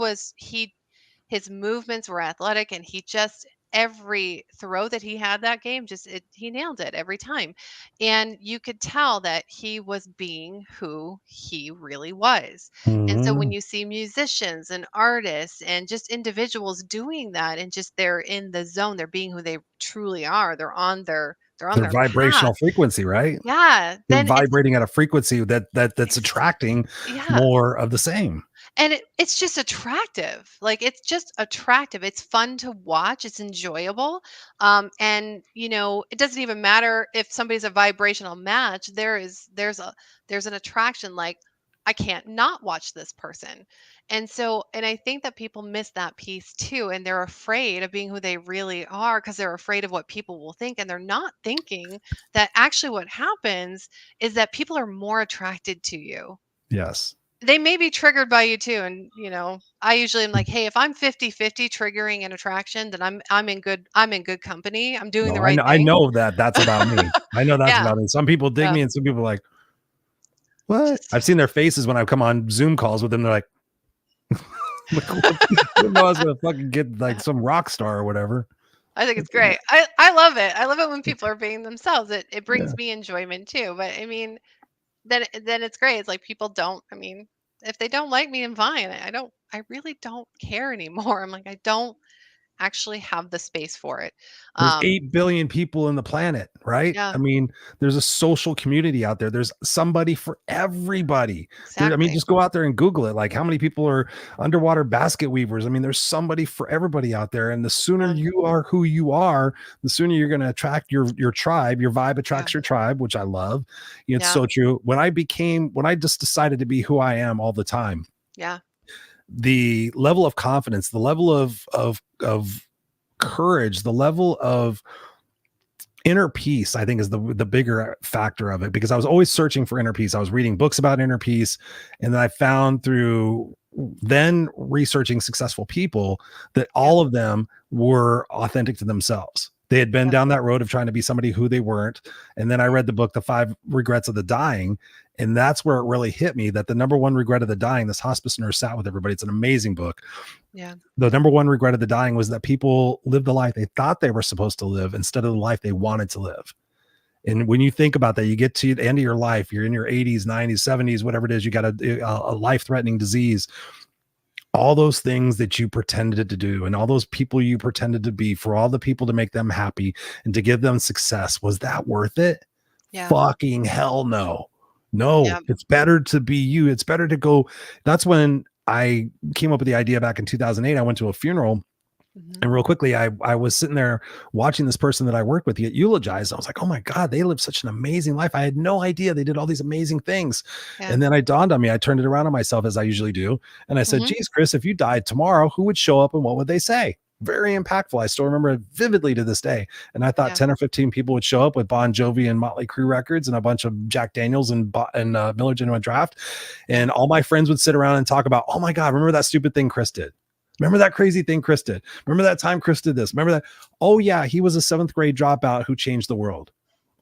C: his movements were athletic, and he just, every throw that he had that game, he nailed it every time. And you could tell that he was being who he really was. And so when
A: Mhm.
C: you see musicians and artists and just individuals doing that, and just they're in the zone, they're being who they truly are, they're on
A: Their
C: their path.
A: vibrational frequency, right?
C: Yeah,
A: They're
C: then it's
A: vibrating at a frequency that's
C: ex-
A: attracting
C: yeah.
A: more of the same.
C: And it's just attractive. Like, it's just attractive. It's fun to watch. It's enjoyable. And it doesn't even matter if somebody's a vibrational match. There's an attraction. Like, I can't not watch this person. And I think that people miss that piece too. And they're afraid of being who they really are because they're afraid of what people will think. And they're not thinking that actually what happens is that people are more attracted to you.
A: Yes.
C: They may be triggered by you too, and, I usually am like, "Hey, if I'm 50-50 triggering an attraction, then I'm in good company. I'm doing the
A: No,
C: right
A: I
C: thing."
A: know that that's about me. I know that's
C: Yeah,
A: about me. Some people dig
C: yeah.
A: me and some people are like, "What?"
C: Just
A: I've seen their faces when I come on Zoom calls with them. They're like, "I didn't know I was gonna fucking get like some rock star or whatever."
C: I think it's great. I love it. I love it when people are being themselves. It
A: Yeah.
C: brings me enjoyment too, but, I mean, then it's great. It's like people don't, I mean, if they don't like me, then fine. I really don't care anymore. I'm like, I don't actually have the space for it.
A: There's
C: Um,
A: 8 billion people in the planet, right?
C: yeah,
A: I mean, there's a social community out there. There's somebody for everybody. I mean,
C: exactly.
A: just go out there and Google it. Like, how many people are underwater basket weavers? I mean, there's somebody for everybody out there. And the sooner
C: Yeah,
A: you are who you are, the sooner you're going to attract your tribe. Your vibe
C: yeah,
A: attracts your tribe, which I love. It's
C: yeah,
A: so true. When I just decided to be who I am all the time,
C: yeah.
A: the level of confidence, the level of courage, the level of inner peace, I think, is the bigger factor of it, because I was always searching for inner peace. I was reading books about inner peace, and then I found through then researching successful people that
C: Yeah,
A: all of them were authentic to themselves. They had been
C: yeah,
A: down that road of trying to be somebody who they weren't. And then I read the book, The Five Regrets of the Dying. And that's where it really hit me that the number one regret of the dying, this hospice nurse sat with everybody. It's an amazing book.
C: yeah,
A: The number one regret of the dying was that people lived the life they thought they were supposed to live instead of the life they wanted to live. And when you think about that, you get to the end of your life, you're in your 80s, 90s, 70s, whatever it is, you got a life-threatening disease. All those things that you pretended to do and all those people you pretended to be for all the people to make them happy and to give them success, was that worth it?
C: yeah,
A: Fucking hell no. No,
C: yeah,
A: it's better to be you. It's better to go. That's when I came up with the idea back in 2008. I went to a funeral
C: Mhm.
A: And real quickly, I was sitting there watching this person that I worked with get eulogized. I was like, oh my God, they lived such an amazing life. I had no idea they did all these amazing things.
C: Yeah.
A: And then I dawned on me, I turned it around on myself as I usually do. And I said,
C: Mhm.
A: geez, Chris, if you died tomorrow, who would show up and what would they say? Very impactful. I still remember it vividly to this day. And I thought
C: Yeah.
A: 10 or 15 people would show up with Bon Jovi and Motley Crue records and a bunch of Jack Daniels and Miller Genuine Draft.
C: Yeah.
A: And all my friends would sit around and talk about, oh my God, remember that stupid thing Chris did? Remember that crazy thing Chris did? Remember that time Chris did this? Remember that? Oh, yeah, he was a 7th grade dropout who changed the world.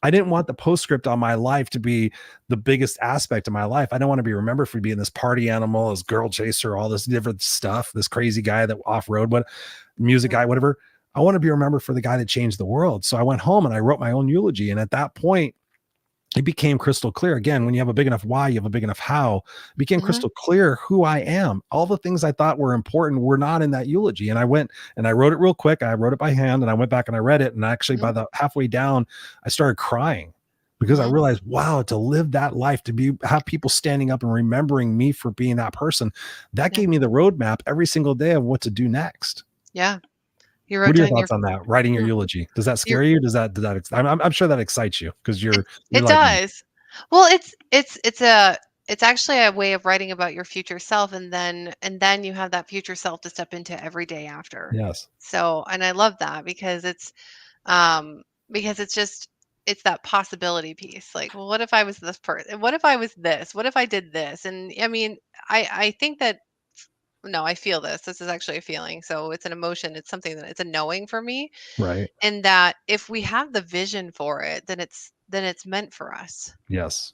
A: I didn't want the postscript on my life to be the biggest aspect of my life. I don't want to be remembered for being this party animal, this girl chaser, all this different stuff, this crazy guy that off-road, but music guy, whatever. I want to be remembered for the guy that changed the world. So I went home and I wrote my own eulogy. And at that point, it became crystal clear. Again, when you have a big enough why, you have a big enough how. It became
C: Mhm.
A: crystal clear who I am. All the things I thought were important were not in that eulogy. And I went and I wrote it real quick. I wrote it by hand and I went back and I read it. And actually, by the halfway down, I started crying because I
C: Mhm.
A: realized, wow, to live that life, to have people standing up and remembering me for being that person, that
C: Yeah.
A: gave me the roadmap every single day of what to do next.
C: Yeah. You
A: What
C: wrote
A: are your
C: down your
A: thoughts on that? Writing your
C: mm,
A: eulogy? Does that
C: your
A: scare you? I'm sure that excites you because
C: it
A: you're
C: it
A: like me.
C: does. Well, it's actually a way of writing about your future self, and then you have that future self to step into every day after.
A: Yes.
C: So, and I love that um because it's just it's that possibility piece. Like, well, what if I was this person? What if I was this? What if I did this? And I mean, I think that no, I feel this. This is actually a feeling. So it's an emotion. It's something that it's a knowing for me.
A: Right.
C: And that if we have the vision for it, then it's meant for us
A: Yes.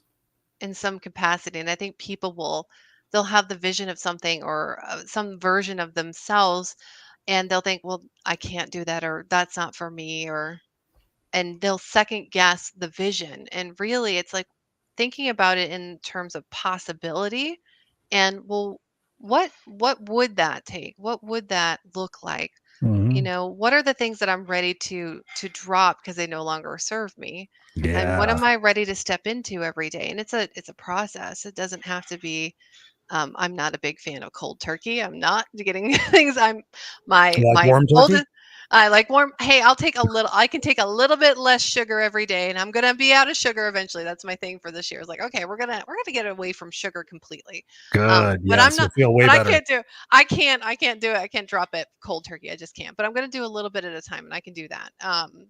C: in some capacity. And I think people they'll have the vision of something or some version of themselves, and they'll think, well, I can't do that, or that's not for me, or and they'll second guess the vision. And really, it's like thinking about it in terms of possibility. And well, what would that take? What would that look like?
A: Mhm.
C: What are the things that I'm ready to drop because they no longer serve me? And what
A: Yeah.
C: am I ready to step into every day? And it's a process. It doesn't have to be I'm not a big fan of cold turkey. I'm not getting things.
A: You like
C: My
A: warm turkey?
C: oldest. I like warm. Hey, I'll take a little. I can take a little bit less sugar every day, and I'm gonna be out of sugar eventually. That's my thing for this year. It's like, okay, we're gonna get away from sugar completely.
A: Good.
C: But I'm
A: Yes, you'll
C: not.
A: feel way
C: But I
A: better.
C: can't do. I can't do it. I can't drop it cold turkey. I just can't. But I'm gonna do a little bit at a time, and I can do that.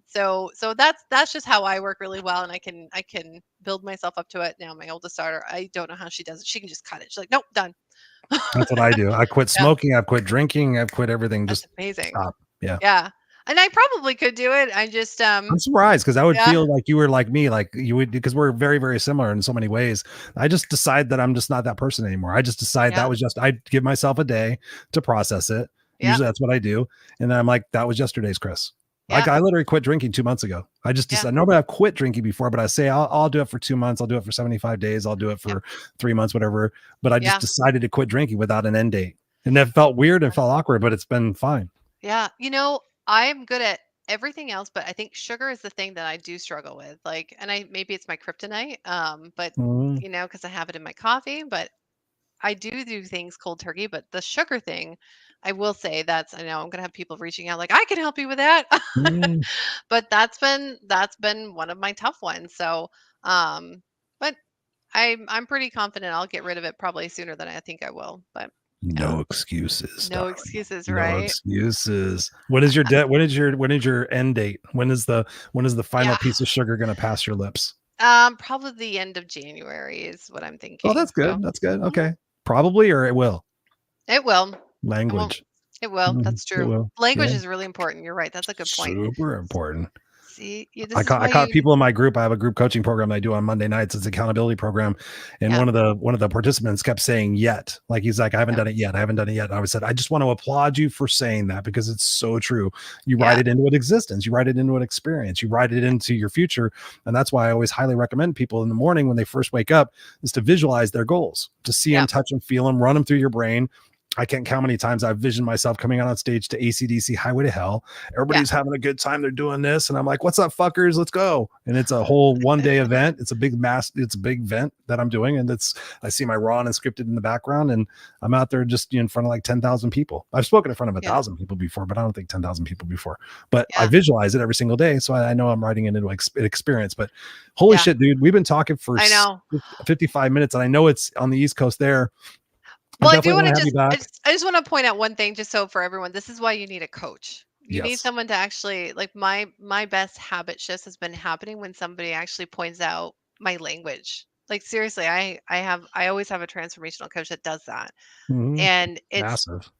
C: So that's just how I work really well, and I can build myself up to it. Now, my oldest daughter, I don't know how she does it. She can just cut it. She's like, nope, done.
A: That's what I do. I quit
C: Yeah,
A: smoking, I've quit drinking, I've quit everything,
C: that's
A: just
C: amazing.
A: stop. Yeah.
C: Yeah, and I probably could do it. I just,
A: I'm surprised because I would
C: yeah,
A: feel like you were like me, like you would because we're very, very similar in so many ways. I just decide that I'm just not that person anymore. I just decide that
C: yeah,
A: was just I give myself a day to process it.
C: yeah,
A: Usually that's what I do. And then I'm like, that was yesterday's Chris. Like
C: yeah,
A: I literally quit drinking 2 months ago. I just
C: yeah,
A: decided nobody I've quit drinking before, but I say I'll do it for 2 months, I'll do it for 75 days, I'll do it
C: yeah,
A: for 3 months, whatever. But I just
C: yeah,
A: decided to quit drinking without an end date. And that felt weird and felt awkward, but it's been fine.
C: yeah. I'm good at everything else, but I think sugar is the thing that I do struggle with. Like, and I maybe it's my kryptonite, but
A: Mhm.
C: because I have it in my coffee. But I do things cold turkey. But the sugar thing, I will say I know I'm gonna have people reaching out like I can help you with that.
A: Mm,
C: But that's been one of my tough ones. So, but I'm pretty confident I'll get rid of it probably sooner than I think I will. But yeah,
A: no excuses,
C: no
A: darling.
C: excuses,
A: No
C: right?
A: excuses. What is your debt? When is your end date? When is the final
C: Yeah.
A: piece of sugar going to pass your lips?
C: Probably the end of January is what I'm
A: Oh,
C: thinking.
A: that's
C: So
A: good. That's good.
C: mhm,
A: Okay. Probably or it will.
C: it will. It won't.
A: Language.
C: It will. That's
A: It
C: true.
A: will.
C: Language
A: Yeah.
C: is really important. You're right. That's a good point.
A: Super important.
C: See,
A: I
C: this is
A: caught I
C: why
A: caught
C: you.
A: people in my group. I have a group coaching program that I do on Monday nights. It's an accountability program. And
C: Yeah.
A: one of the participants kept saying yet. Like he's like, I haven't
C: Yeah.
A: done it yet. I haven't done it yet. And I said, I just want to applaud you for saying that because it's so true. You write
C: Yeah.
A: it into an existence, you write it into an experience, you write it into your future. And that's why I always highly recommend people in the morning when they first wake up is to visualize their goals, to see
C: Yeah.
A: them, touch them, feel them, run them through your brain. I can't count how many times I've visioned myself coming out on stage to AC/DC Highway to Hell. Everybody's having a good time. They're doing this. And I'm like, what's up, fuckers? Let's go. And it's a whole 1-day event. It's a big event that I'm doing. And I see my Raw and Unscripted in the background, and I'm out there just in front of like 10,000 people. I've spoken in front of 1,000 people before, but I don't think 10,000 people before. But I visualize it every single day. So I know I'm writing it into an experience. But holy shit, dude, we've been talking for 55 minutes, and I know it's on the East Coast there.
C: Well, I do want to I just want to point out one thing, just so for everyone, this is why you need a coach. You need someone to actually, like, my best habit shifts has been happening when somebody actually points out my language. Like, seriously, I always have a transformational coach that does that. And it's
A: massive.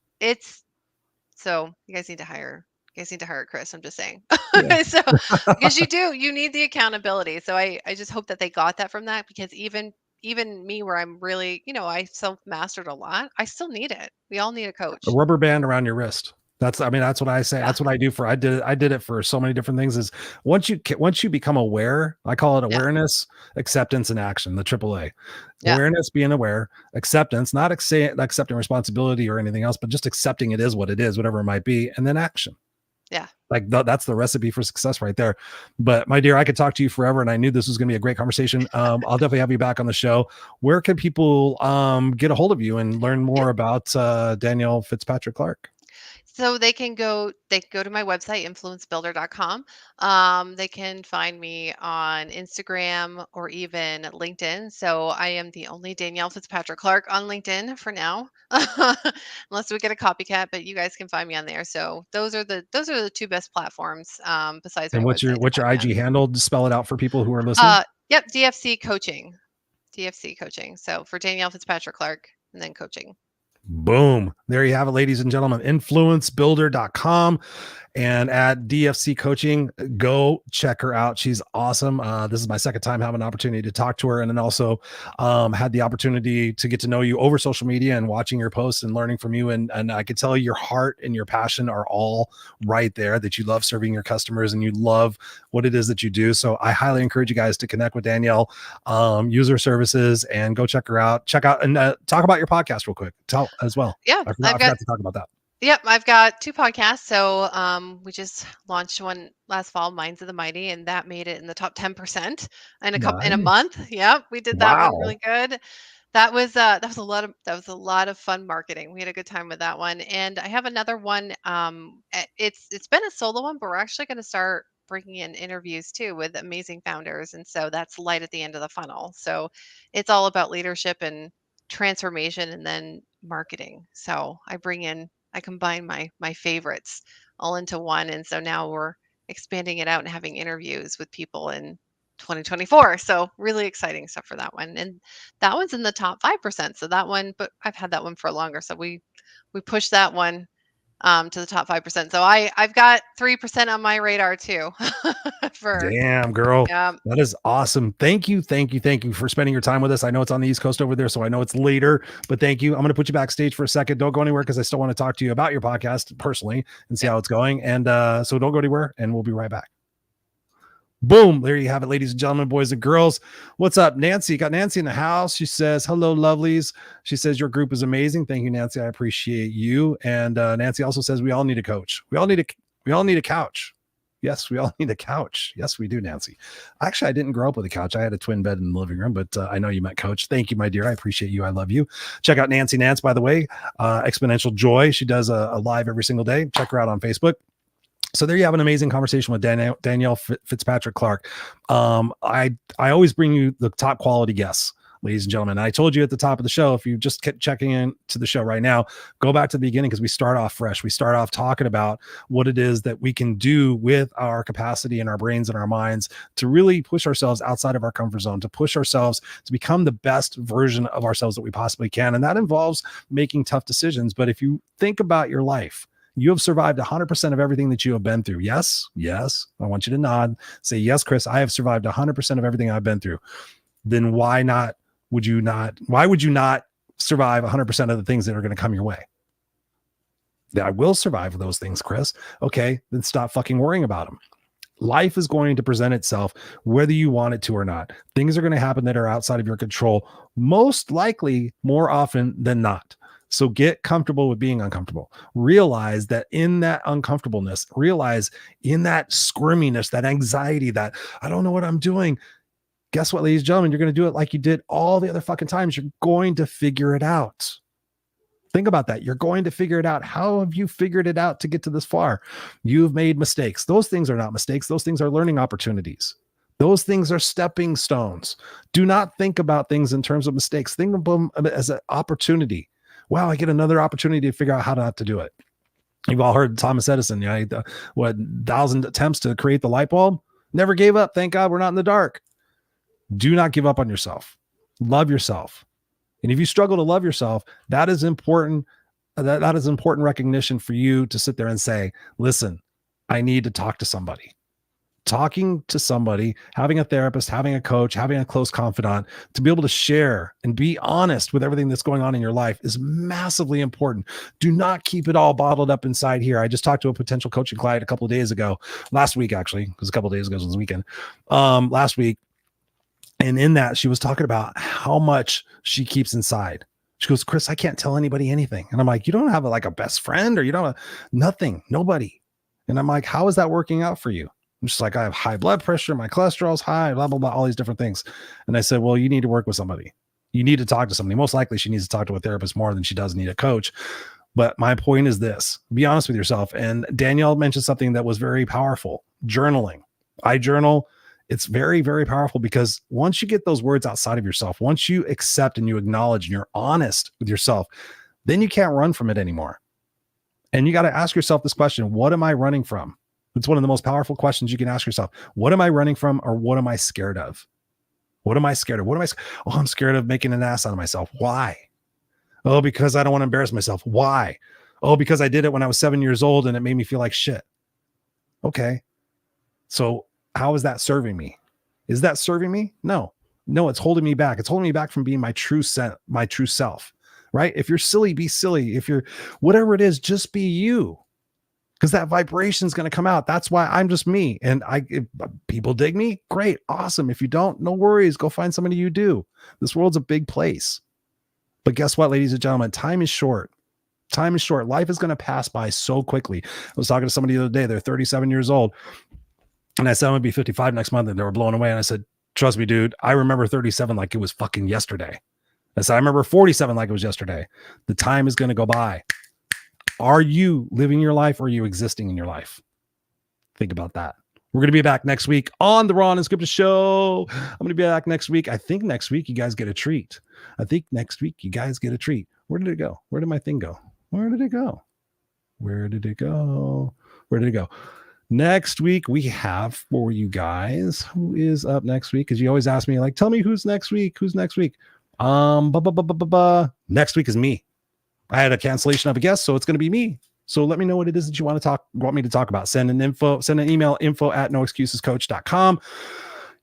C: So you guys need to hire Chris. I'm just saying. So, because you need the accountability. So I just hope that they got that from that, because even me, where I'm really, I self-mastered a lot, I still need it. We all need a coach.
A: A rubber band around your wrist. That's what I say. That's what I do I did it for so many different things. Is once you become aware, I call it awareness, acceptance, and action, the AAA. Awareness, being aware; acceptance, not accepting responsibility or anything else, but just accepting it is what it is, whatever it might be, and then action.
C: Yeah.
A: Like that's the recipe for success right there. But my dear, I could talk to you forever, and I knew this was going to be a great conversation. I'll definitely have you back on the show. Where can people get a hold of you and learn more about Danielle Fitzpatrick Clark?
C: So they can go to my website, influencebuilder.com. They can find me on Instagram or even LinkedIn. So I am the only Danielle Fitzpatrick Clark on LinkedIn for now, unless we get a copycat, but you guys can find me on there. So those are the two best platforms, besides my
A: what's
C: website.
A: What's your IG handle? Just spell it out for people who are listening.
C: Yep, DFC Coaching. So for Danielle Fitzpatrick Clark, and then coaching.
A: Boom. There you have it, ladies and gentlemen. Influencebuilder.com and at DFC Coaching. Go check her out. She's awesome. This is my second time having an opportunity to talk to her, and then also had the opportunity to get to know you over social media and watching your posts and learning from you. And I could tell your heart and your passion are all right there, that you love serving your customers and you love what it is that you do. So I highly encourage you guys to connect with Danielle, use her services, and go check her out. Check out and talk about your podcast real quick. Tell as well.
C: Yeah,
A: I forgot to talk about that.
C: Yep, I've got 2 podcasts. So we just launched one last fall, Minds of the Mighty, and that made it in the top 10% in a month. Yep, we did that one really good. That was a lot of fun marketing. We had a good time with that one. And I have another one. It's been a solo one, but we're actually going to start bringing in interviews too with amazing founders. And so that's light at the end of the funnel. So it's all about leadership and transformation, and then marketing. So I combine my favorites all into one. And so now we're expanding it out and having interviews with people in 2024. So really exciting stuff for that one. And that one's in the top 5%. So that one, but I've had that one for longer. So we pushed that one to the top 5%. So I've got 3% on my radar too.
A: Damn, girl. That is awesome. Thank you for spending your time with us. I know it's on the East Coast over there, so I know it's later, but thank you. I'm going to put you backstage for a second. Don't go anywhere, because I still want to talk to you about your podcast personally and see how it's going. And so don't go anywhere, and we'll be right back. Boom. There you have it, ladies and gentlemen, boys and girls. What's up, Nancy? Got Nancy in the house. She says, hello, lovelies. She says, your group is amazing. Thank you, Nancy. I appreciate you. And Nancy also says, we all need a coach. We all need a couch. Yes, we all need a couch. Yes, we do, Nancy. Actually, I didn't grow up with a couch. I had a twin bed in the living room, but I know you meant coach. Thank you, my dear. I appreciate you. I love you. Check out Nancy Nance, by the way, Exponential Joy. She does a live every single day. Check her out on Facebook. So there you have an amazing conversation with Danielle Fitzpatrick Clark. I always bring you the top quality guests, ladies and gentlemen. I told you at the top of the show, if you just kept checking in to the show right now, go back to the beginning, because we start off fresh. We start off talking about what it is that we can do with our capacity and our brains and our minds to really push ourselves outside of our comfort zone, to push ourselves to become the best version of ourselves that we possibly can. And that involves making tough decisions. But if you think about your life, you have survived 100% of everything that you have been through. Yes. Yes. I want you to nod. Say, yes, Chris, I have survived 100% of everything I've been through. Then why would you not survive 100% of the things that are going to come your way? That I will survive those things, Chris. Okay, then stop fucking worrying about them. Life is going to present itself whether you want it to or not. Things are going to happen that are outside of your control, most likely more often than not. So get comfortable with being uncomfortable. Realize that in that uncomfortableness, realize in that squirminess, that anxiety, that I don't know what I'm doing. Guess what, ladies and gentlemen, you're going to do it like you did all the other fucking times. You're going to figure it out. Think about that. You're going to figure it out. How have you figured it out to get to this far? You've made mistakes. Those things are not mistakes. Those things are learning opportunities. Those things are stepping stones. Do not think about things in terms of mistakes. Think of them as an opportunity. Wow, I get another opportunity to figure out how not to do it. You've all heard Thomas Edison, 1,000 attempts to create the light bulb. Never gave up. Thank God we're not in the dark. Do not give up on yourself. Love yourself. And if you struggle to love yourself, that is important. That is important recognition for you to sit there and say, listen, I need to talk to somebody. Talking to somebody, having a therapist, having a coach, having a close confidant to be able to share and be honest with everything that's going on in your life is massively important. Do not keep it all bottled up inside here. I just talked to a potential coaching client a couple of days ago, last week, actually, because a couple of days ago was the weekend, last week. And in that, she was talking about how much she keeps inside. She goes, Chris, I can't tell anybody anything. And I'm like, you don't have a best friend, or you don't have nothing, nobody. And I'm like, how is that working out for you? I'm just like, I have high blood pressure. My cholesterol's high, blah, blah, blah, all these different things. And I said, well, you need to work with somebody. You need to talk to somebody. Most likely she needs to talk to a therapist more than she does need a coach. But my point is this, be honest with yourself. And Danielle mentioned something that was very powerful, journaling. I journal. It's very, very powerful, because once you get those words outside of yourself, once you accept and you acknowledge and you're honest with yourself, then you can't run from it anymore. And you got to ask yourself this question: what am I running from? It's one of the most powerful questions you can ask yourself. What am I running from, or what am I scared of? What am I scared of? Oh, I'm scared of making an ass out of myself. Why? Oh, because I don't want to embarrass myself. Why? Oh, because I did it when I was 7 years old and it made me feel like shit. Okay. So how is that serving me? Is that serving me? No, it's holding me back. It's holding me back from being my true self, right? If you're silly, be silly. If you're whatever it is, just be you, because that vibration is going to come out. That's why I'm just me. And if people dig me, great, awesome. If you don't, no worries. Go find somebody you do. This world's a big place. But guess what, ladies and gentlemen, time is short. Time is short. Life is going to pass by so quickly. I was talking to somebody the other day. They're 37 years old. And I said, I'm going to be 55 next month. And they were blown away. And I said, trust me, dude, I remember 37 like it was fucking yesterday. I said, I remember 47 like it was yesterday. The time is going to go by. Are you living your life, or are you existing in your life? Think about that. We're going to be back next week on the Raw and Unscripted show. I'm going to be back next week. I think next week you guys get a treat. Where did it go? Where did my thing go? Where did it go? Next week, we have for you guys, who is up next week? Because you always ask me, like, tell me who's next week. Next week is me. I had a cancellation of a guest, so it's going to be me. So let me know what it is that you want me to talk about. Send an email, info@noexcusescoach.com.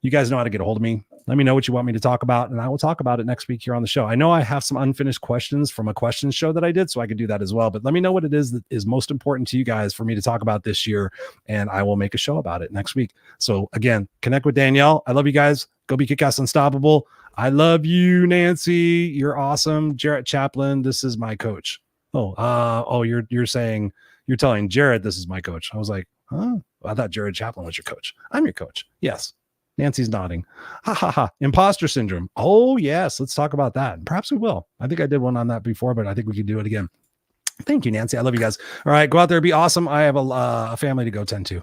A: You guys know how to get a hold of me. Let me know what you want me to talk about, and I will talk about it next week here on the show. I know I have some unfinished questions from a questions show that I did, so I could do that as well. But let me know what it is that is most important to you guys for me to talk about this year, and I will make a show about it next week. So again, connect with Danielle. I love you guys. Go be kick-ass unstoppable. I love you, Nancy. You're awesome. Jarrett Chaplin, this is my coach. You're telling Jarrett this is my coach. I was like, huh? I thought Jarrett Chaplin was your coach. I'm your coach. Yes. Nancy's nodding. Ha ha ha. Imposter syndrome. Oh yes. Let's talk about that. Perhaps we will. I think I did one on that before, but I think we can do it again. Thank you, Nancy. I love you guys. All right. Go out there. Be awesome. I have a family to go tend to.